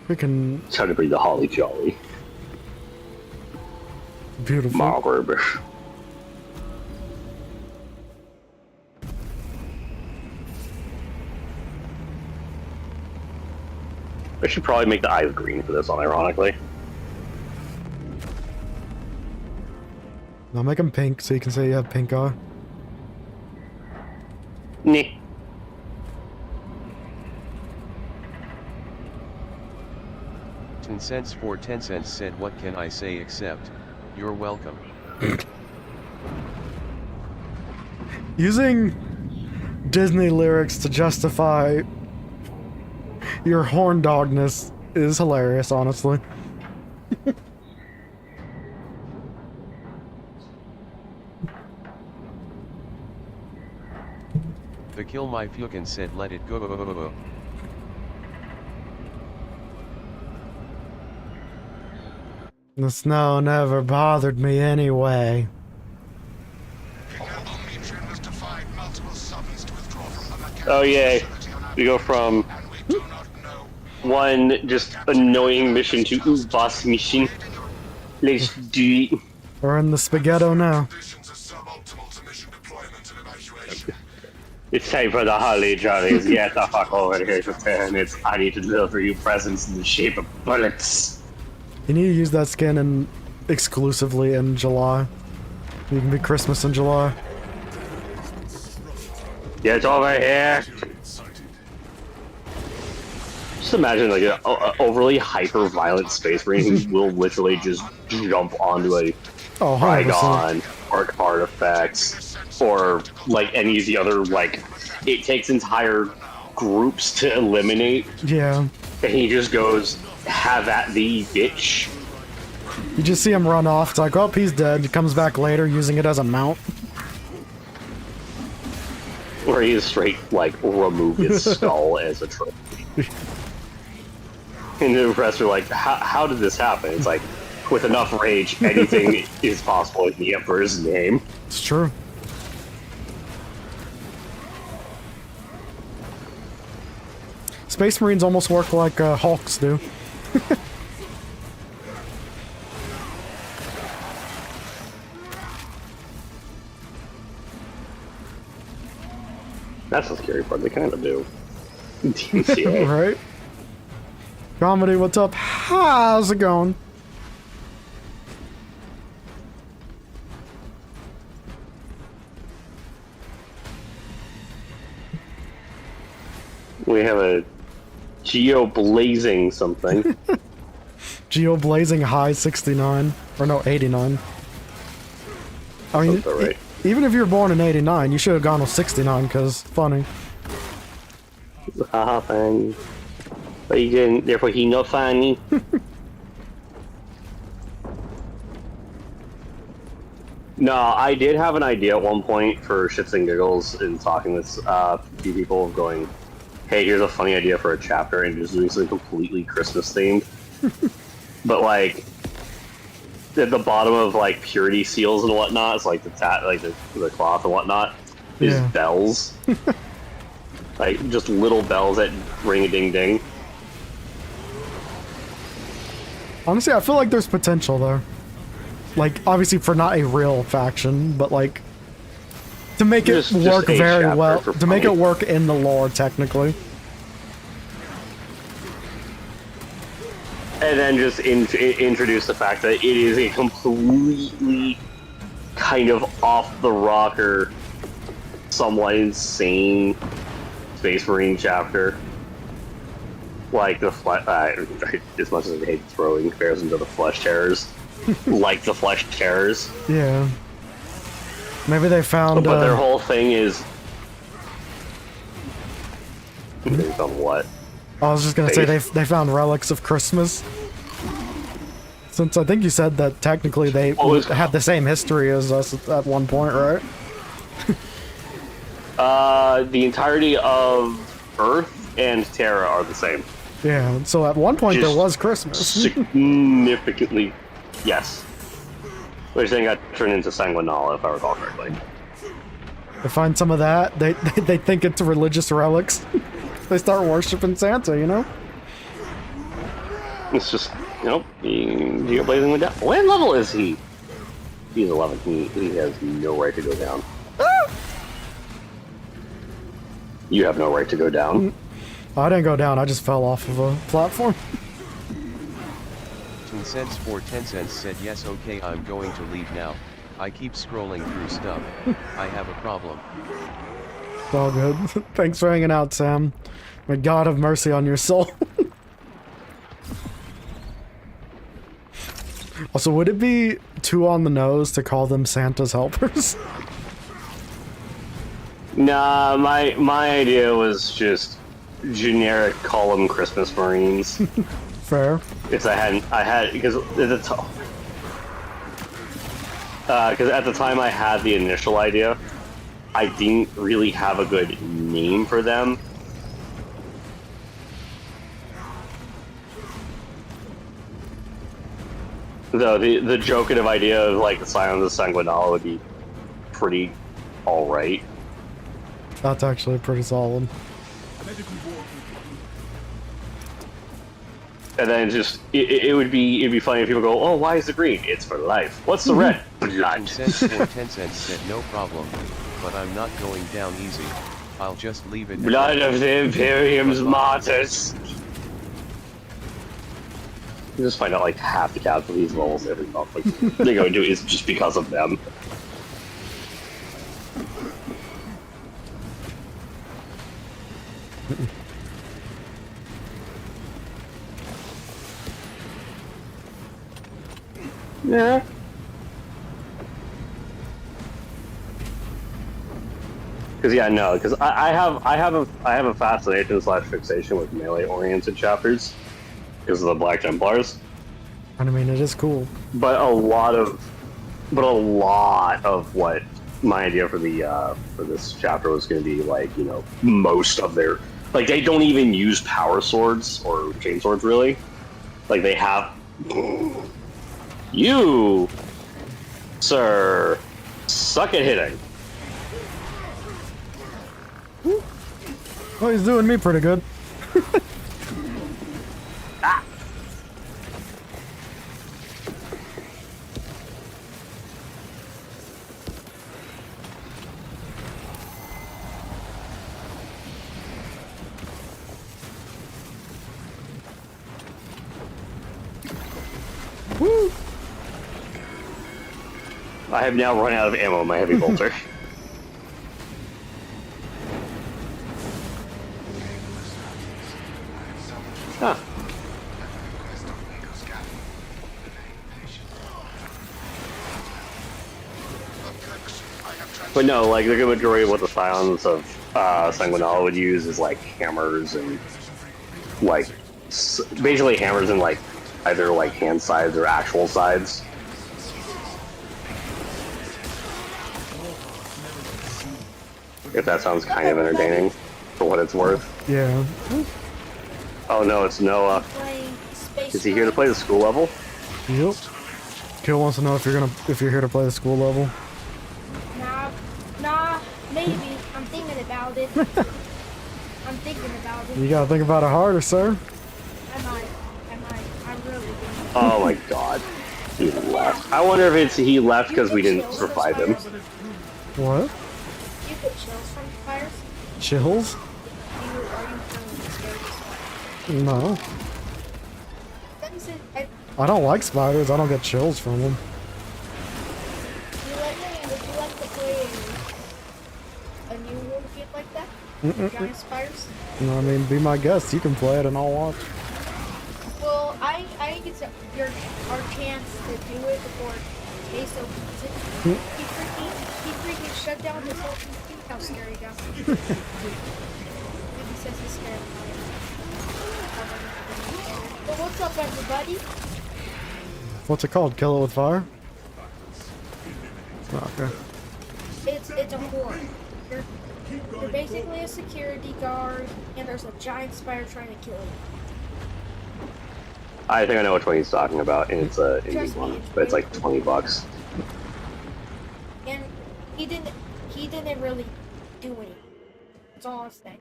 We can... It's time to bring the holly jolly. Beautiful. Marble. I should probably make the eyes green for this one, ironically. I'll make them pink so you can say you have pink eye. Nah. $0.10 for 10 cents said what can I say except, you're welcome. Using Disney lyrics to justify your horn dogness is hilarious, honestly. The kill my fucking said let it go. The snow never bothered me anyway. Oh yay. We go from one just annoying mission to ooh boss mission. Let's do it. We're in the spaghetto now. It's time for the holly jollies. Get the fuck over here to Tyranid. I need to deliver you presents in the shape of bullets. You need to use that skin exclusively in July. You can be Christmas in July. Get over here. Just imagine like an overly hyper violent space marine who will literally just jump onto a Oh, 100%. Trigon or artifacts or like any of the other like it takes entire groups to eliminate. Yeah. And he just goes, have at thee, bitch. You just see him run off. It's like, oh, he's dead. He comes back later using it as a mount. Or he is straight, like, remove his skull as a trophy. And the rest are like, how did this happen? It's like, with enough rage, anything is possible in the Emperor's name. It's true. Space Marines almost work like Hulks do. That's the scary part, they kind of do. DCA. Right? Comedy, what's up? How's it going? We have a Geo blazing something. Geo blazing high 69. Or no, 89. I mean, Sounds about right. even if you were born in 89, you should have gone with 69, because funny. Haha, thing. But he didn't, therefore he not funny. No, I did have an idea at one point for shits and giggles in talking with a few people going, hey, here's a funny idea for a chapter and just doing something completely Christmas themed. But like, at the bottom of like purity seals and whatnot, it's like the cloth and whatnot, is bells. Like, just little bells that ring a ding ding. Honestly, I feel like there's potential there. Like, obviously for not a real faction, but like, to make it work very well, to make it work in the lore, technically. And then just introduce the fact that it is a completely kind of off-the-rocker, somewhat insane Space Marine chapter. Like the as much as I hate throwing comparison to the Flesh Terrors, like the Flesh Terrors. Yeah. Maybe they found. But their whole thing is. They found what? I was just gonna say they found relics of Christmas. Since I think you said that technically they had the same history as us at one point, right? The entirety of Earth and Terra are the same. Yeah, so at one point there was Christmas. Significantly, yes. Which then got turned into Sanguinala, if I recall correctly. They find some of that, they think it's religious relics. They start worshiping Santa, you know? It's just, you know, you go blazing with down. What level is he? He's 11. He has no right to go down. You have no right to go down. I didn't go down, I just fell off of a platform. 10 cents for 10 cents said yes, okay, I'm going to leave now. I keep scrolling through stuff. I have a problem. It's all good. Thanks for hanging out, Sam. May God have mercy on your soul. Also, would it be too on the nose to call them Santa's helpers? Nah, my idea was just generic call them Christmas Marines. Fair. Because because at the time I had the initial idea, I didn't really have a good name for them. Though the jokative idea of like the Silence of Sanguinala would be pretty alright. That's actually pretty solid. And then just it'd be funny if people go, oh, why is the green? It's for life. What's the red? Blood. 10 cents for 10 cents said no problem, but I'm not going down easy. I'll just leave it. Blood of the Imperium's martyrs. You just find out like half the casualties levels every month. Like they go do is just because of them. Yeah. Because I have a fascination / fixation with melee oriented chapters because of the Black Templars. I mean, it is cool. But a lot of what my idea for the for this chapter was going to be like, you know, most of their like they don't even use power swords or chain swords really. Like they have you, sir, suck at hitting. Well, he's doing me pretty good. Ah. Woo! I have now run out of ammo in my heavy bolter. Huh. But no, like the good majority of what the Scions of Sanguinala would use is like hammers and like basically hammers in like either like hand sides or actual sides. If that sounds kind of entertaining, for what it's worth. Yeah. Oh no, it's Noah. Playing Space Is he here to play the school level? Yep. Kill wants to know if you're here to play the school level. Nah, maybe. I'm thinking about it. I'm thinking about it. You gotta think about it harder, sir. I might. I really do. Oh my god. He left. I wonder if it's he left because we didn't revive him. What? You get chills from fires? Chills? Are you feeling scary? No. I don't like spiders. I don't get chills from them. Would you like to play a new war game like that? Giant spiders? No, I mean, be my guest. You can play it and I'll watch. Well, I think it's our chance to do it before Queso beats it. He freaking shut down his whole team. How scary he got. Maybe he says he's scared of fire. But what's up, everybody? What's it called? Kill it with fire? Oh, okay. It's a horde. You're basically a security guard, and there's a giant spider trying to kill you. I think I know which one he's talking about, and it's a indie Trust me, one, it's but it's like really $20. And he didn't really do anything. That's all I'm saying.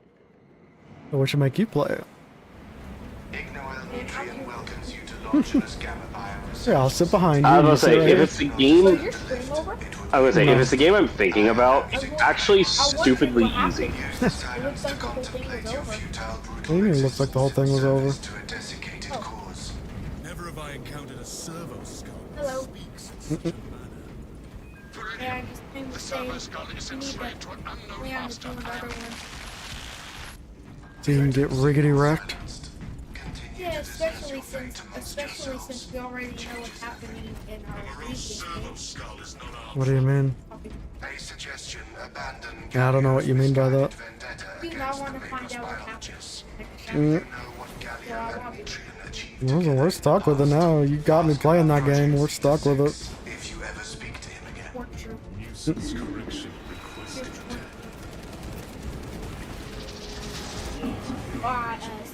We should make you play it. Yeah, I'll sit behind you. I you was gonna sit say, right if here. it's the game, So your stream over? I was gonna say, No. if it's the game I'm thinking about, it's actually stupidly easy. It looks like the whole thing was over. What do you mean it looks like the whole thing was over? Never have I encountered a servo skull Hello. that speaks in such a manner. Yeah, I just came to say we need to plan to do another one. So you can get riggedy wrecked. Yeah, especially since we already know what's happening in our previous games. What do you mean? I don't know what you mean by that. Do you not want to find out what happens? Mm. So I want to. Well, we're stuck with it now. You got me playing that game. We're stuck with it. Work true.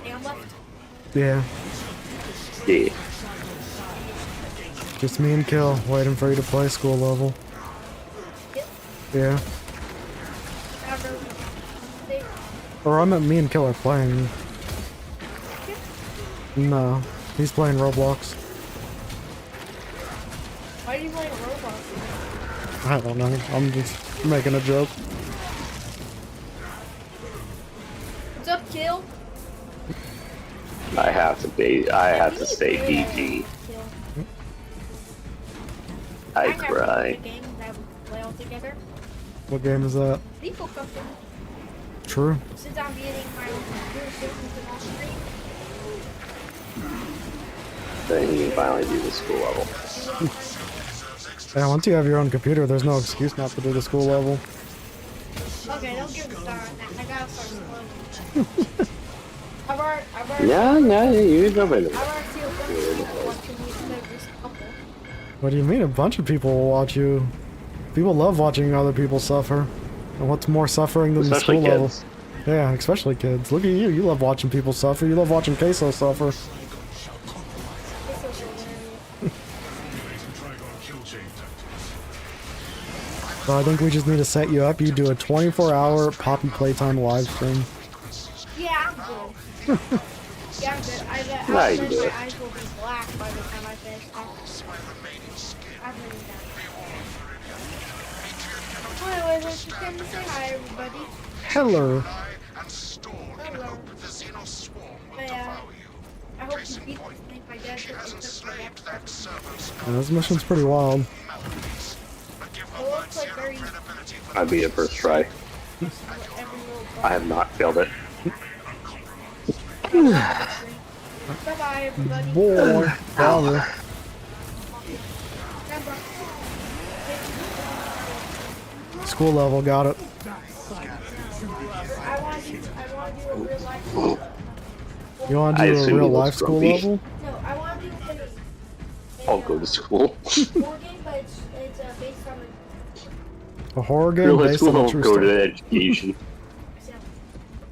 Sam left? Yeah. Yeah. Just me and Kill waiting for you to play school level. Yeah. Or I meant me and Kill are playing. No. He's playing Roblox. Why are you playing Roblox? I don't know. I'm just making a joke. What's up, Kill? I have to stay PG. Kill. I never played cry. a game that we play all together. What game is that? People company. True. Since I'm getting my own computer systems on stream. Then he can finally do the school level. Yeah, once you have your own computer, there's no excuse not to do the school level. Okay, don't get me started. I gotta start spoiling. I've already You jump into it. I've already seen a bunch of people watching me instead of just a couple. What do you mean a bunch of people will watch you? People love watching other people suffer. And what's more suffering than Especially the school kids. level? Yeah, especially kids. Look at you. You love watching people suffer. You love watching Queso suffer. This is hilarious. So I think we just need to set you up. You do a 24-hour Poppy Playtime live stream. Yeah, I'm good. Yeah, I'm good. I bet Nah, you my do it. eyes will be black by the time I finish. I'm really done. Anyways, I just came to say hi, everybody. Hello. Hello. I hope you beat this thing. My dad took me to Yeah, this mission's pretty wild. It looks like very I beat it first try. every little I have not failed it. Bye-bye, everybody. Boy, father. Remember, School level, got it. I want to do a real life You want to I do a assume he real looks life school grumpy. level? No, I want to do I'll go to school. war game, but it's based on A horror game Real high based school, on a I'll true go to story. education.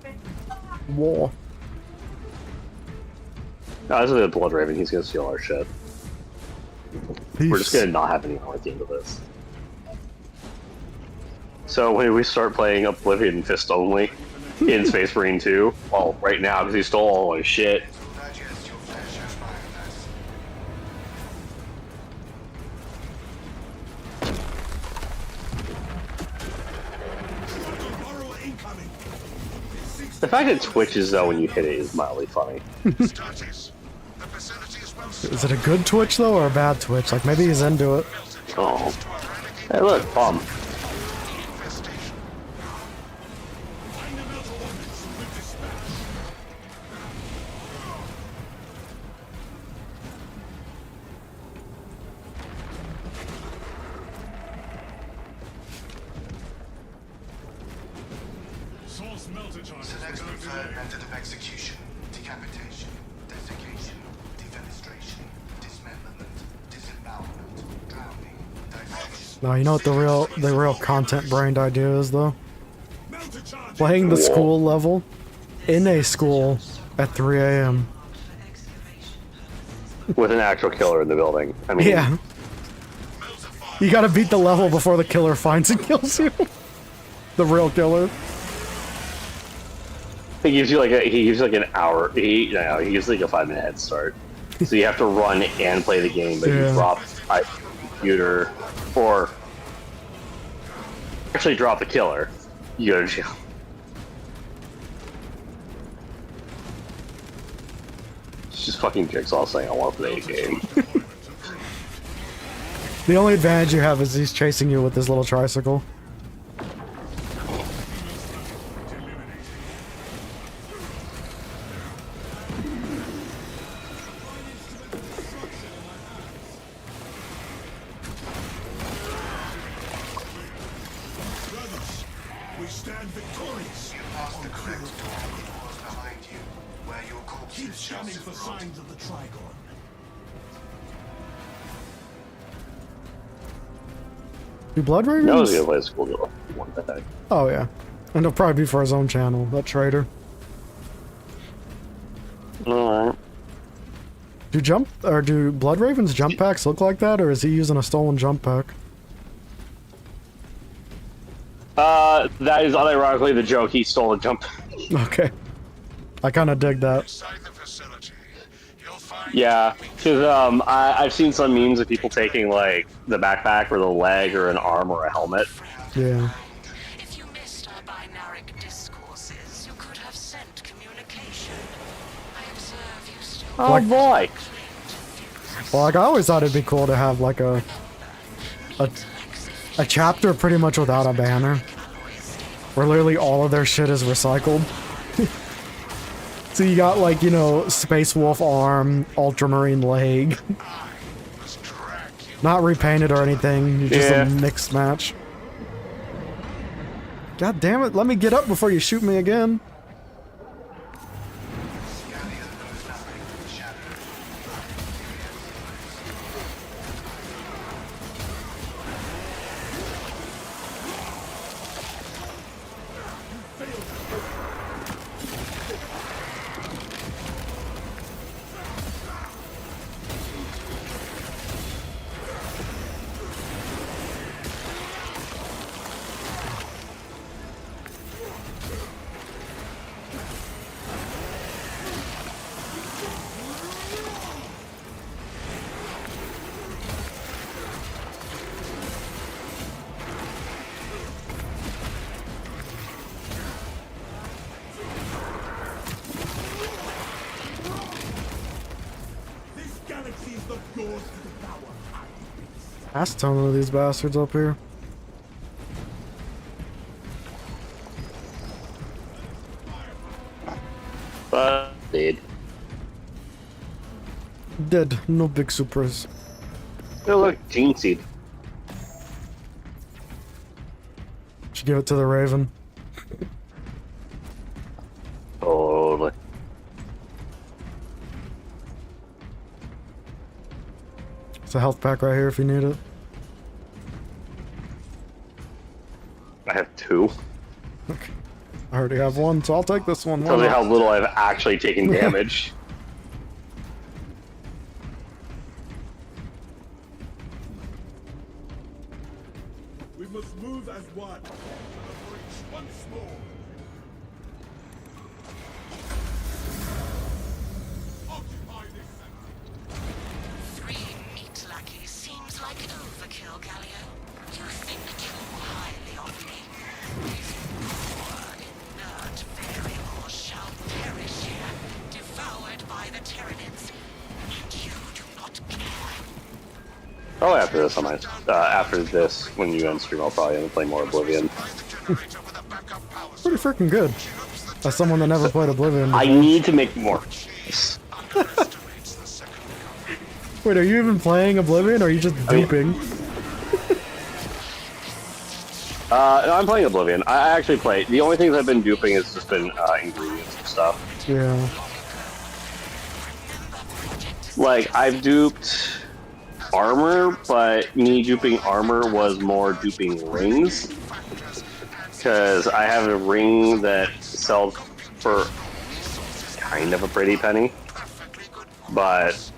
okay. War. No, this is a Blood Raven. He's gonna steal our shit. Peace. We're just gonna not have any more at the end of this. So when we start playing Oblivion Fist only in Space Marine 2, well, right now because he stole all my shit. The fact it twitches though when you hit it is mildly funny. Is it a good Twitch though, or a bad Twitch? Like maybe he's into it. Oh, hey look, bomb. Select preferred method of execution: decapitation, desiccation, defenestration, dismemberment, disembowelment, drowning, dissection. No, you know what the real content brained idea is though? Playing the school level in a school at 3 a.m. With an actual killer in the building. I mean, Yeah. You gotta beat the level before the killer finds and kills you. The real killer. he gives you like an hour. He gives like a 5-minute head start. So you have to run and play the game, but Yeah. you drop a computer or actually drop the killer. You go to jail. It's just fucking Jigsaw saying I want to play a game. The only advantage you have is he's chasing you with his little tricycle. We stand victorious. You passed the correct door on the doors behind you, where your corpse keep scanning for signs of the Trigon. Do Blood No, Ravens? he's gonna play a school girl. One thing. Oh yeah. And it'll probably be for his own channel, that traitor. Alright. Do Blood Ravens jump packs look like that, or is he using a stolen jump pack? That is unironically the joke. He stole a jump. Okay. I kinda dig that. Inside the facility, you'll find Yeah, because I've seen some memes of people taking like the backpack or the leg or an arm or a helmet. Yeah. If you missed our binaric discourses, you could have sent communication. I observe you still. Oh boy! Well, like I always thought it'd be cool to have like a chapter pretty much without a banner, where literally all of their shit is recycled. So you got like, you know, Space Wolf arm, Ultramarine leg, not repainted or anything. You're just Yeah. a mixed match. God damn it! Let me get up before you shoot me again. this galaxy's the doors to devour. Ass ton of these bastards up here. Dead. Dead. No big surprise. Oh look, Gene Seed. Should give it to the Raven. Totally. It's a health pack right here if you need it. I have 2. Okay. I already have one, so I'll take this one. Why Tells you not? how little I've actually taken damage. We must move as one to the breach once more. Occupy this sector. 3 meat lackeys seems like overkill, Galio. You think too highly of me. These poor, inert variables shall perish here, devoured by the Tyranids. And you do not care. Oh, after this, after this, when you end stream, I'll probably end up playing more Oblivion. Pretty freaking good. As someone that never played Oblivion I before. need to make more. Wait, are you even playing Oblivion, or are you just duping? No, I'm playing Oblivion. I actually play. The only things I've been duping has just been ingredients and stuff. Yeah. Like, I've duped armor, but me duping armor was more duping rings. Because I have a ring that sells for kind of a pretty penny. But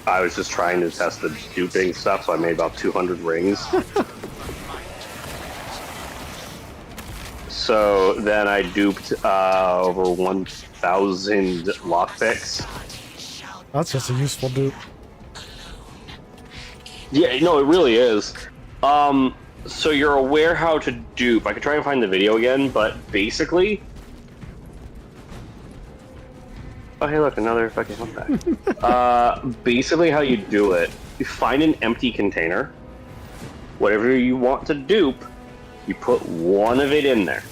I was just trying to test the duping stuff, so I made about 200 rings. So then I duped over 1,000 lockpicks. That's just a useful dupe. Yeah, no, it really is. So you're aware how to dupe. I could try and find the video again, but basically... Oh, hey, look, another fucking humpback. Basically how you do it, you find an empty container. Whatever you want to dupe, you put one of it in there.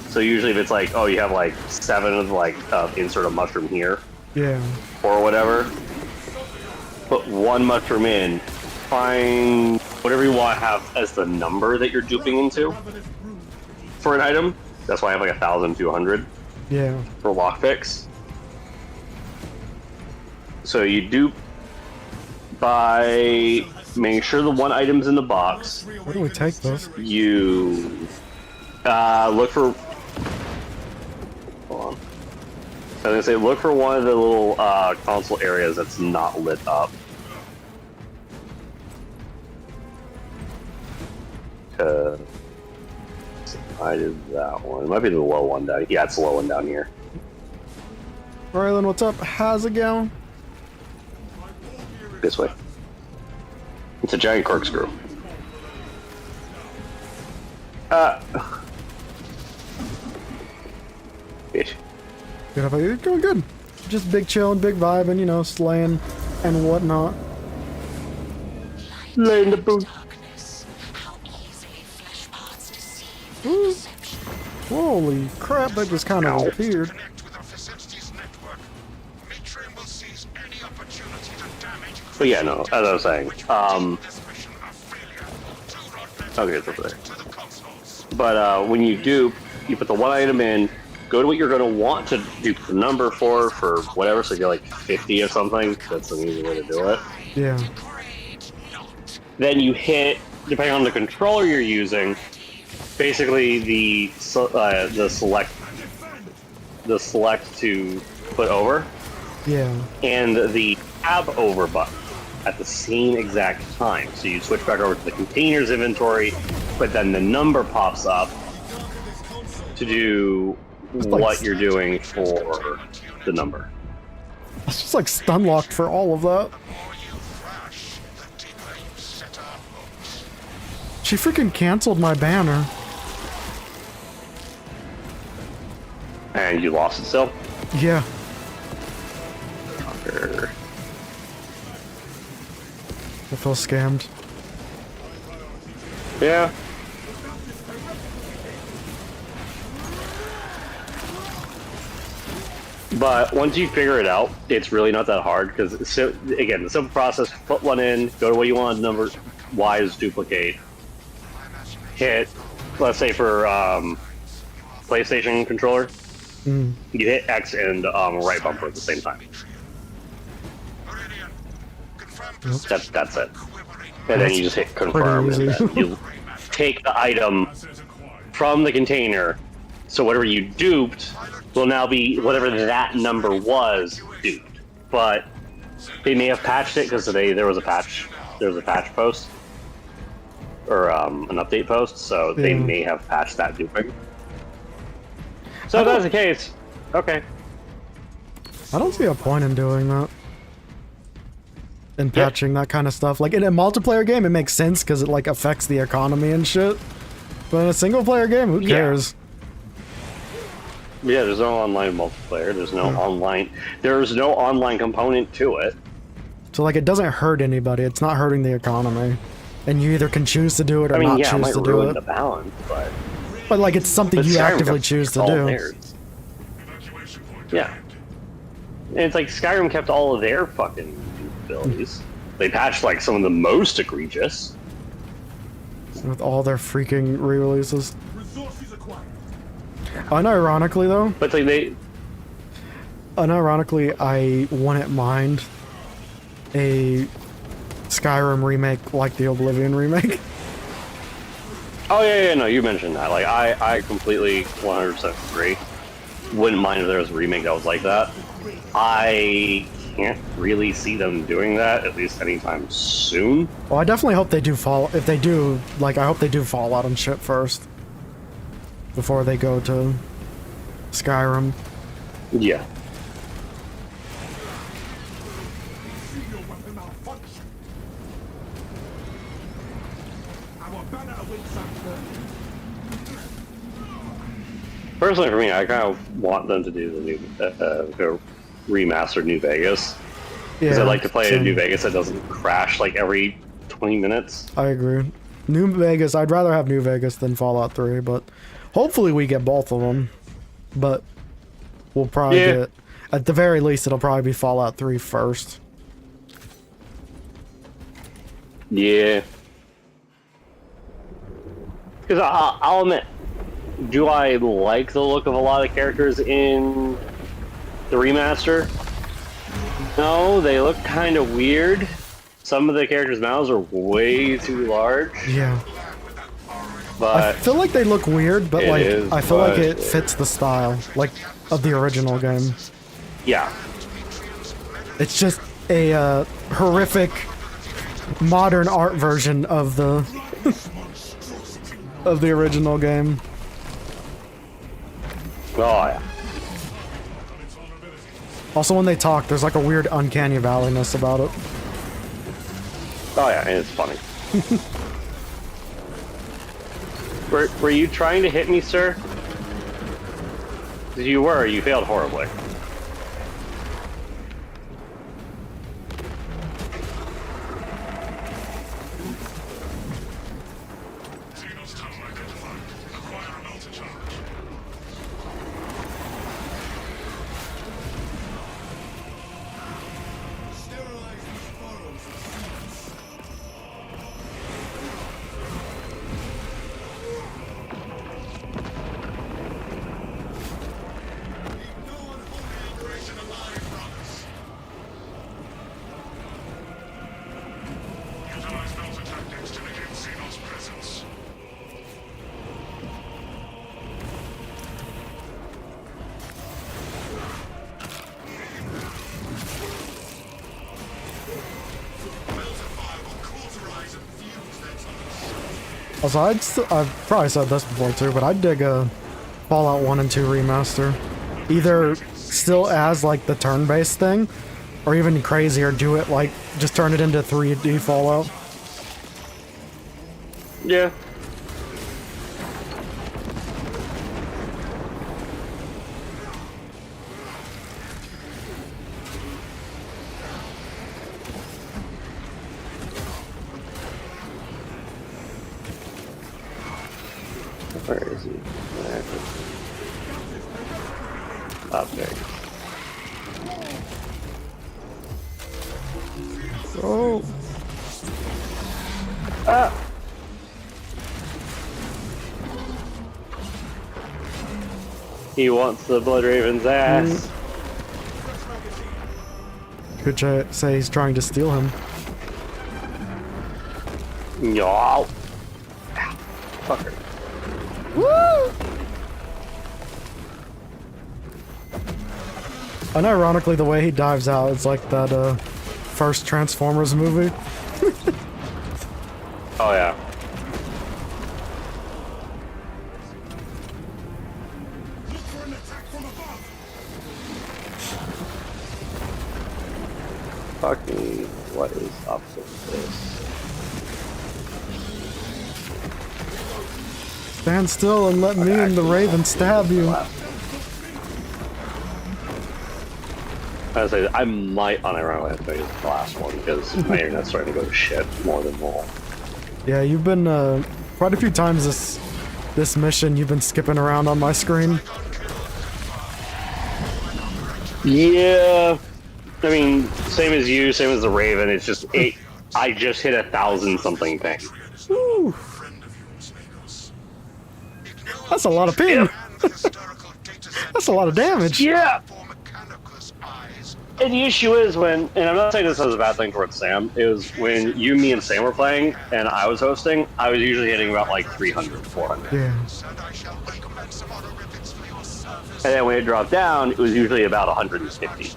So usually if it's like, oh, you have like 7 of like, insert a mushroom here. Yeah. Or whatever. Put one mushroom in. Find whatever you want to have as the number that you're duping into for an item. That's why I have like 1,200 Yeah. for lockpicks. So you dupe by making sure the one item's in the box. Where do we take those? You look for. Hold on. I was gonna say look for one of the little console areas that's not lit up. I did that one. It might be the low one down. Yeah, it's the low one down here. Rylan, what's up? How's it going? This way. It's a giant corkscrew. Bitch. Good, how about you? Going good. Just big chillin', big vibe, and you know, slaying and whatnot. Laying the boot. Ooh. Holy crap, that just kind of appeared. But yeah, no, as I was saying, okay, it's over there. But when you dupe, you put the one item in, go to what you're going to want to dupe the number for whatever, so you're like 50 or something. That's an easy way to do it. Yeah. Then you hit, depending on the controller you're using, basically the select to put over, Yeah. and the tab over button at the same exact time. So you switch back over to the containers inventory, but then the number pops up to do what you're doing for the number. It's just like stun locked for all of that. She freaking canceled my banner. And you lost it still? Yeah. Fucker. I feel scammed. Yeah. But once you figure it out, it's really not that hard, because, again, the simple process, put one in, go to what you want, number, Y is duplicate, hit, let's say for PlayStation controller, you hit X and right bumper at the same time. Meridian, confirm That's it. And then you just hit confirm, and easy. then you take the item from the container. So whatever you duped will now be whatever that number was duped. But they may have patched it because today there was a patch. There was a patch post or an update post, so they may have patched that duping. So if that's the case, okay. I don't see a point in doing that. In patching that kind of stuff. Like, in a multiplayer game, it makes sense because it, like, affects the economy and shit. But in a single-player game, who cares? Yeah, there's no online multiplayer. There's no online... There's no online component to it. So, like, it doesn't hurt anybody. It's not hurting the economy. And you either can choose to do it or not choose to do it. it might ruin the balance, but... But, like, it's something you actively choose to do. Yeah. And it's like Skyrim kept all of their fucking abilities. They patched, like, some of the most egregious. With all their freaking re-releases. Unironically, though... But like they... Unironically, I wouldn't mind a Skyrim remake like the Oblivion remake. Oh, yeah, no, you mentioned that. Like, I completely 100% agree. Wouldn't mind if there was a remake that was like that. I can't really see them doing that, at least anytime soon. Well, I definitely hope they do Fallout. If they do, like, I hope they do Fallout and shit first. Before they go to Skyrim. Yeah. Personally, for me, I kind of want them to do the new, remastered New Vegas. Because I like to play in New Vegas that doesn't crash like every 20 minutes. I agree. New Vegas, I'd rather have New Vegas than Fallout 3, but hopefully we get both of them. But we'll probably get, at the very least, it'll probably be Fallout 3 first. Yeah. Because I'll admit, do I like the look of a lot of characters in the remaster? No, they look kind of weird. Some of the characters' mouths are way too large. Yeah. But I feel like they look weird, but like I feel like it fits the style, like, of the original game. Yeah. It's just a horrific modern art version of the of the original game. Oh yeah. Also, when they talk, there's like a weird uncanny valleyness about it. Oh yeah, and it's funny. Were you trying to hit me, sir? You were. You failed horribly. Also, I've probably said this before too, but I'd dig a Fallout 1 and 2 remaster. Either still as like the turn-based thing, or even crazier, do it like, just turn it into 3D Fallout. Yeah. Where is he? Up there. Oh. Ah. He wants the Blood Raven's ass. Could say he's trying to steal him. Yo. Fucker. Woo! And ironically, the way he dives out, it's like that first Transformers movie. Oh yeah. Look for an attack from above. Fuck me. What is up with this? Stand still and let me and the Raven stab you. I say I might unironically have to make this the last one because my internet's starting to go to shit more than normal. Yeah, you've been quite a few times this mission. You've been skipping around on my screen. Yeah, I mean, same as you, same as the Raven. It's just I just hit 1,000 something thing. Woo. That's a lot of ping. That's a lot of damage. Yeah. And the issue is when, and I'm not saying this as a bad thing towards Sam, it was when you, me, and Sam were playing, and I was hosting, I was usually hitting about like 300, 400. Yeah. And then when it dropped down, it was usually about 150.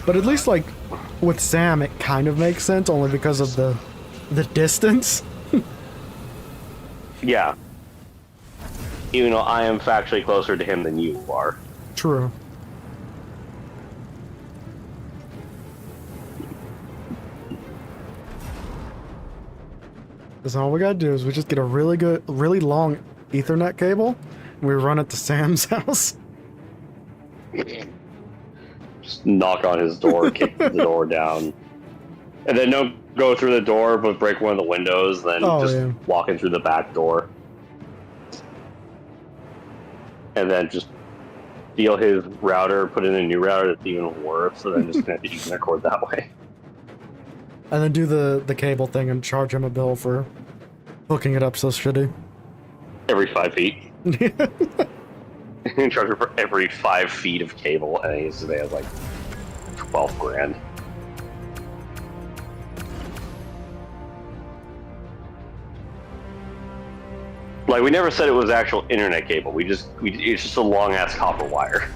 But at least like with Sam, it kind of makes sense only because of the distance. Yeah. Even though I am factually closer to him than you are. True. Because all we gotta do is we just get a really long Ethernet cable, and we run it to Sam's house. Just knock on his door, kick the door down. And then don't go through the door, but break one of the windows, then walk in through the back door. And then just steal his router, put in a new router that's even worse, and then just connect the Ethernet cord that way. And then do the cable thing and charge him a bill for hooking it up so shitty. Every 5 feet. Charge him for every 5 feet of cable, and they have like 12 grand. Like, we never said it was actual internet cable. It's just a long ass copper wire.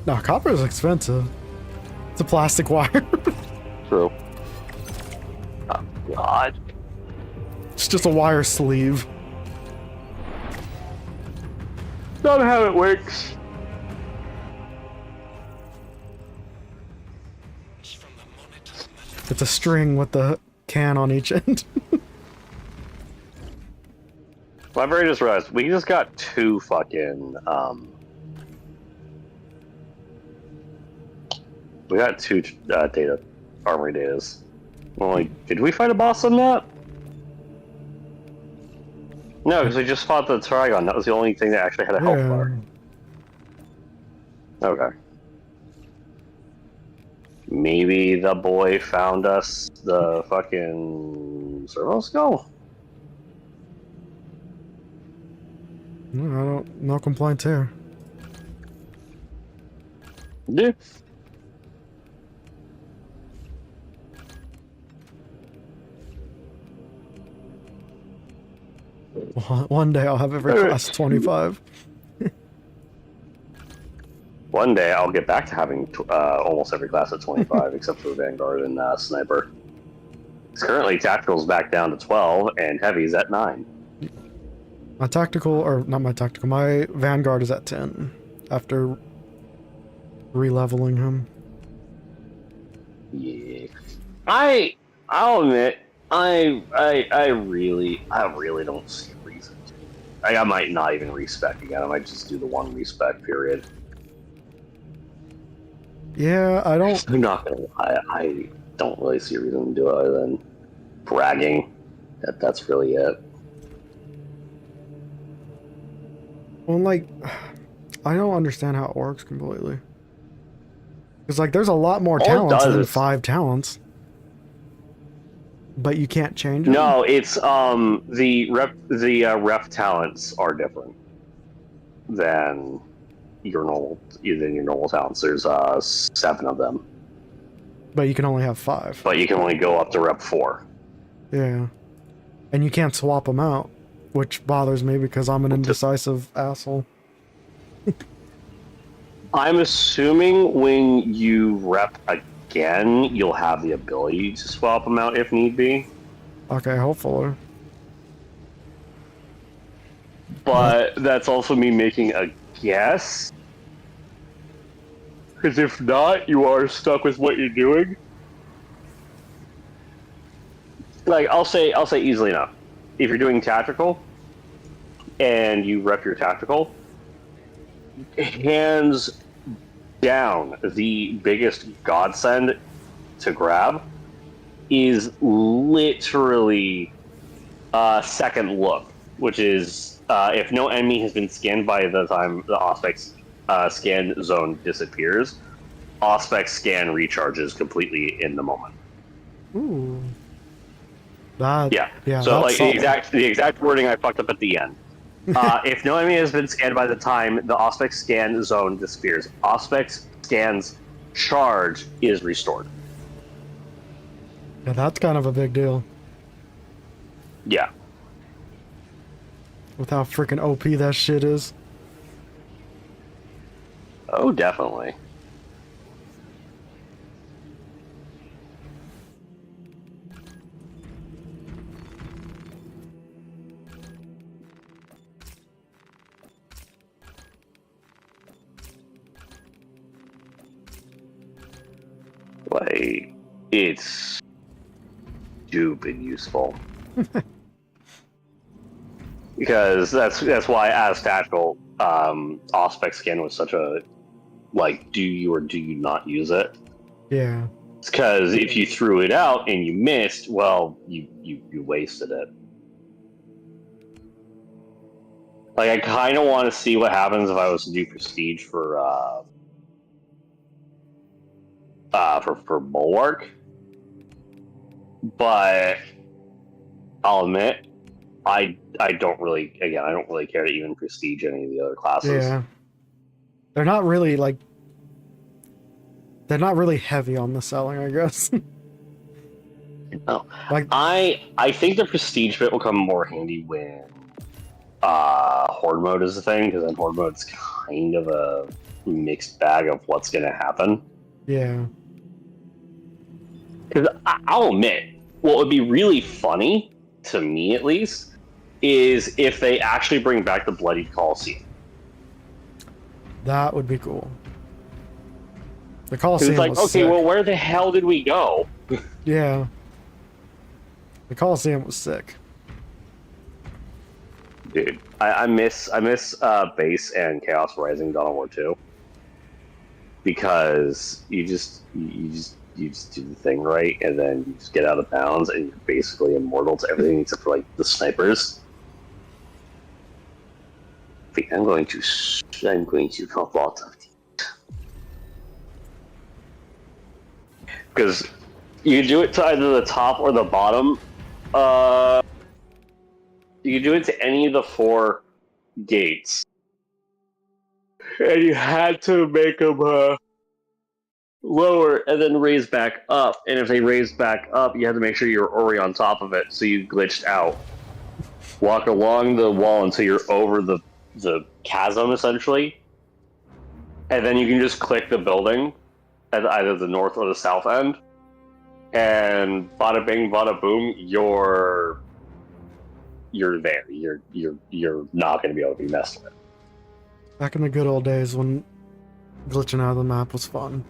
No, copper is expensive. It's a plastic wire. True. Oh God. It's just a wire sleeve. Not how it works. It's a string with the can on each end. Well, I've already just realized we just got 2 fucking we got 2 data armory datas. Well, did we fight a boss on that? No, because we just fought the Trigon. That was the only thing that actually had a health bar. Okay. Maybe the boy found us the fucking servo skull. No complaints here. Yeah. One day I'll have every class 25. One day I'll get back to having almost every class at 25, except for Vanguard and Sniper. Currently, Tactical's back down to 12, and Heavy's at 9. My tactical, or not my tactical, my Vanguard is at 10 after re-leveling him. Yeah, I'll admit, I really don't see a reason to. I might not even respec again. I might just do the one respec period. Yeah, I'm not gonna lie. I don't really see a reason to do it other than bragging. That's really it. Well, like, I don't understand how it works completely. Because, like, there's a lot more talents than 5 talents. But you can't change them? No, it's, the ref talents are different than your normal talents. There's, 7 of them. But you can only have 5. but you can only go up to rep 4. Yeah. And you can't swap them out, which bothers me because I'm an indecisive asshole. I'm assuming when you rep again, you'll have the ability to swap them out if need be. Okay, hopefully. But that's also me making a guess. Because if not, you are stuck with what you're doing. Like, I'll say easily enough. If you're doing tactical, and you rep your tactical, hands down, the biggest godsend to grab is literally second look, which is if no enemy has been scanned by the time the Auspex scan zone disappears, Auspex scan recharges completely in the moment. Ooh. That, Yeah. So like solid. the exact wording I fucked up at the end. If no enemy has been scanned by the time the Auspex scan zone disappears, Auspex scan's charge is restored. Yeah, that's kind of a big deal. Yeah. With how freaking OP that shit is. Oh, definitely. Like, it's stupid useful. Because that's why as tactical, Auspex scan was such a, like, do you or do you not use it? Yeah. It's because if you threw it out and you missed, well, you wasted it. Like, I kind of want to see what happens if I was to do Prestige for Bulwark, but I'll admit, I don't really care to even Prestige any of the other classes. Yeah. They're not really, like... They're not really heavy on the selling, I guess. No. Like, I think the Prestige bit will come more handy when Horde mode is a thing, because then Horde mode's kind of a mixed bag of what's going to happen. yeah. Because I'll admit, what would be really funny, to me at least, is if they actually bring back the Bloody Coliseum. That would be cool. The 'Cause Coliseum it's like, was okay, sick. well, where the hell did we go? Yeah. The Coliseum was sick. Dude, I miss Base and Chaos Rising Dawn of War 2. Because you just do the thing right, and then you just get out of bounds, and you're basically immortal to everything except for, like, the snipers. I'm going to help out of these. Because you can do it to either the top or the bottom. You can do it to any of the 4 gates. And you had to make them lower and then raise back up. And if they raised back up, you had to make sure you were already on top of it, so you glitched out. Walk along the wall until you're over the chasm, essentially. And then you can just click the building at either the north or the south end. And bada bing, bada boom, you're there. You're not going to be able to be messed with. Back in the good old days when glitching out of the map was fun.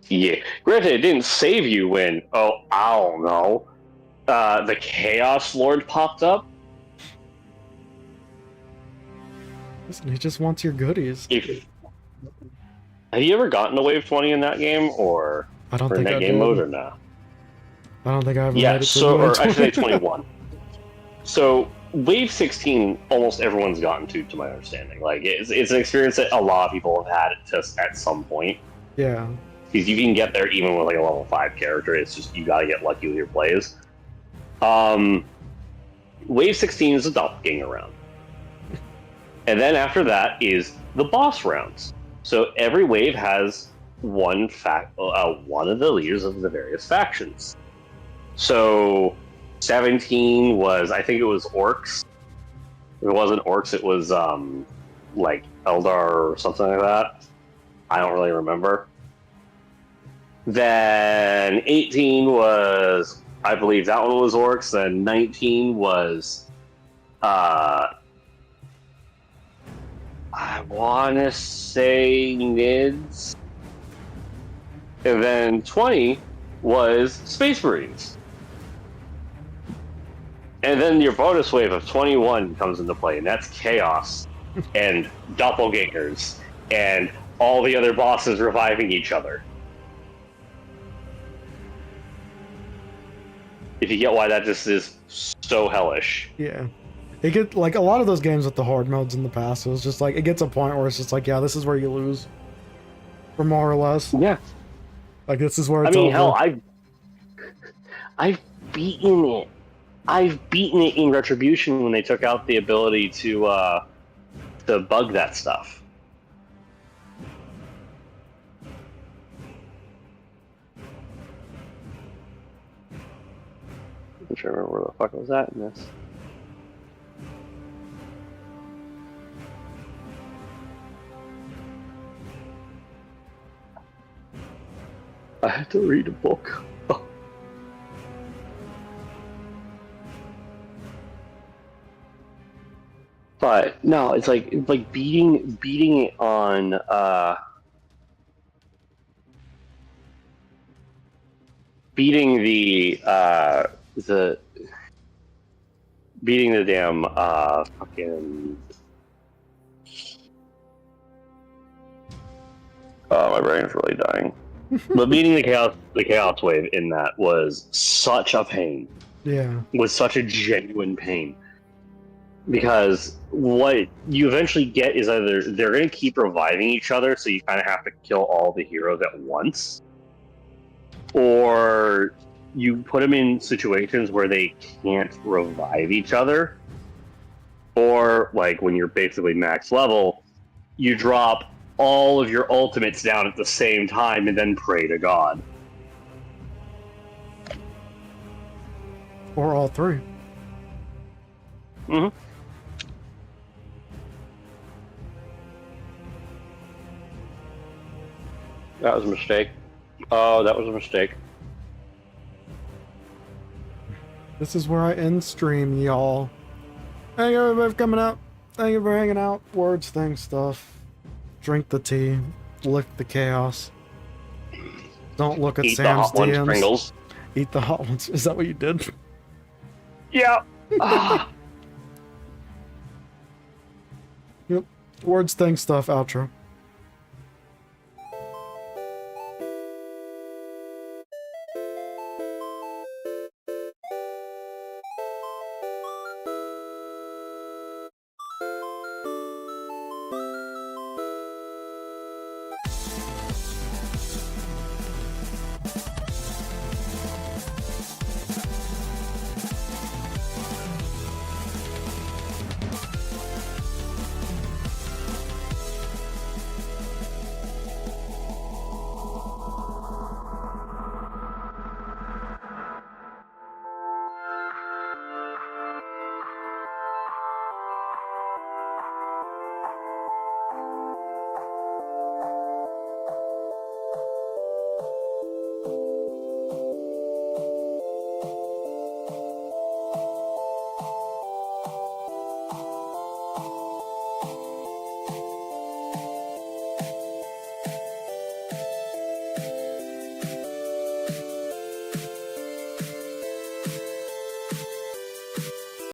Yeah. Granted, it didn't save you when, I don't know, the Chaos Lord popped up. Listen, he just wants your goodies. Have you ever gotten to Wave 20 in that game, or I don't in think that I game did. mode, or no? I don't think I ever Yeah, made it to so, the or I should say 20. 21. So, Wave 16, almost everyone's gotten to my understanding. Like, it's an experience that a lot of people have had just at some point. Yeah. Because you can get there even with, like, a level 5 character. It's just, you gotta get lucky with your plays. Wave 16 is a doppelganger round. And then after that is the boss rounds. So every wave has one of the leaders of the various factions. So 17 was, I think it was orcs. If it wasn't orcs, it was like Eldar or something like that. I don't really remember. Then 18 was, I believe that one was orcs. Then 19 was, I want to say Nids. And then 20 was Space Marines. And then your bonus wave of 21 comes into play, and that's Chaos and Doppelgangers and all the other bosses reviving each other. If you get why that just is so hellish. Yeah. It get like a lot of those games with the horde modes in the past, it was just like it gets a point where it's just like, yeah, this is where you lose. For more or less. Yeah. Like this is where it's over. hell, I've beaten it. I've beaten it in Retribution when they took out the ability to bug that stuff. I'm trying to remember where the fuck was that in this. I had to read a book. But no, it's like beating it on beating the damn fucking my brain's really dying. But beating the chaos wave in that was such a pain. Yeah. Was such a genuine pain. Because what you eventually get is either they're going to keep reviving each other, so you kind of have to kill all the heroes at once, or you put them in situations where they can't revive each other, or like when you're basically max level, you drop all of your ultimates down at the same time and then pray to God. Or all three. Mm-hmm. That was a mistake. Oh, that was a mistake. This is where I end stream, y'all. Thank everybody for coming out. Thank you for hanging out. Words, things, stuff. Drink the tea. Lick the chaos. Don't look at Eat Sam's the hot ones, DMs. Pringles. Eat the hot ones. Is that what you did? Yeah. Ah. Yep. Words, things, stuff. Outro.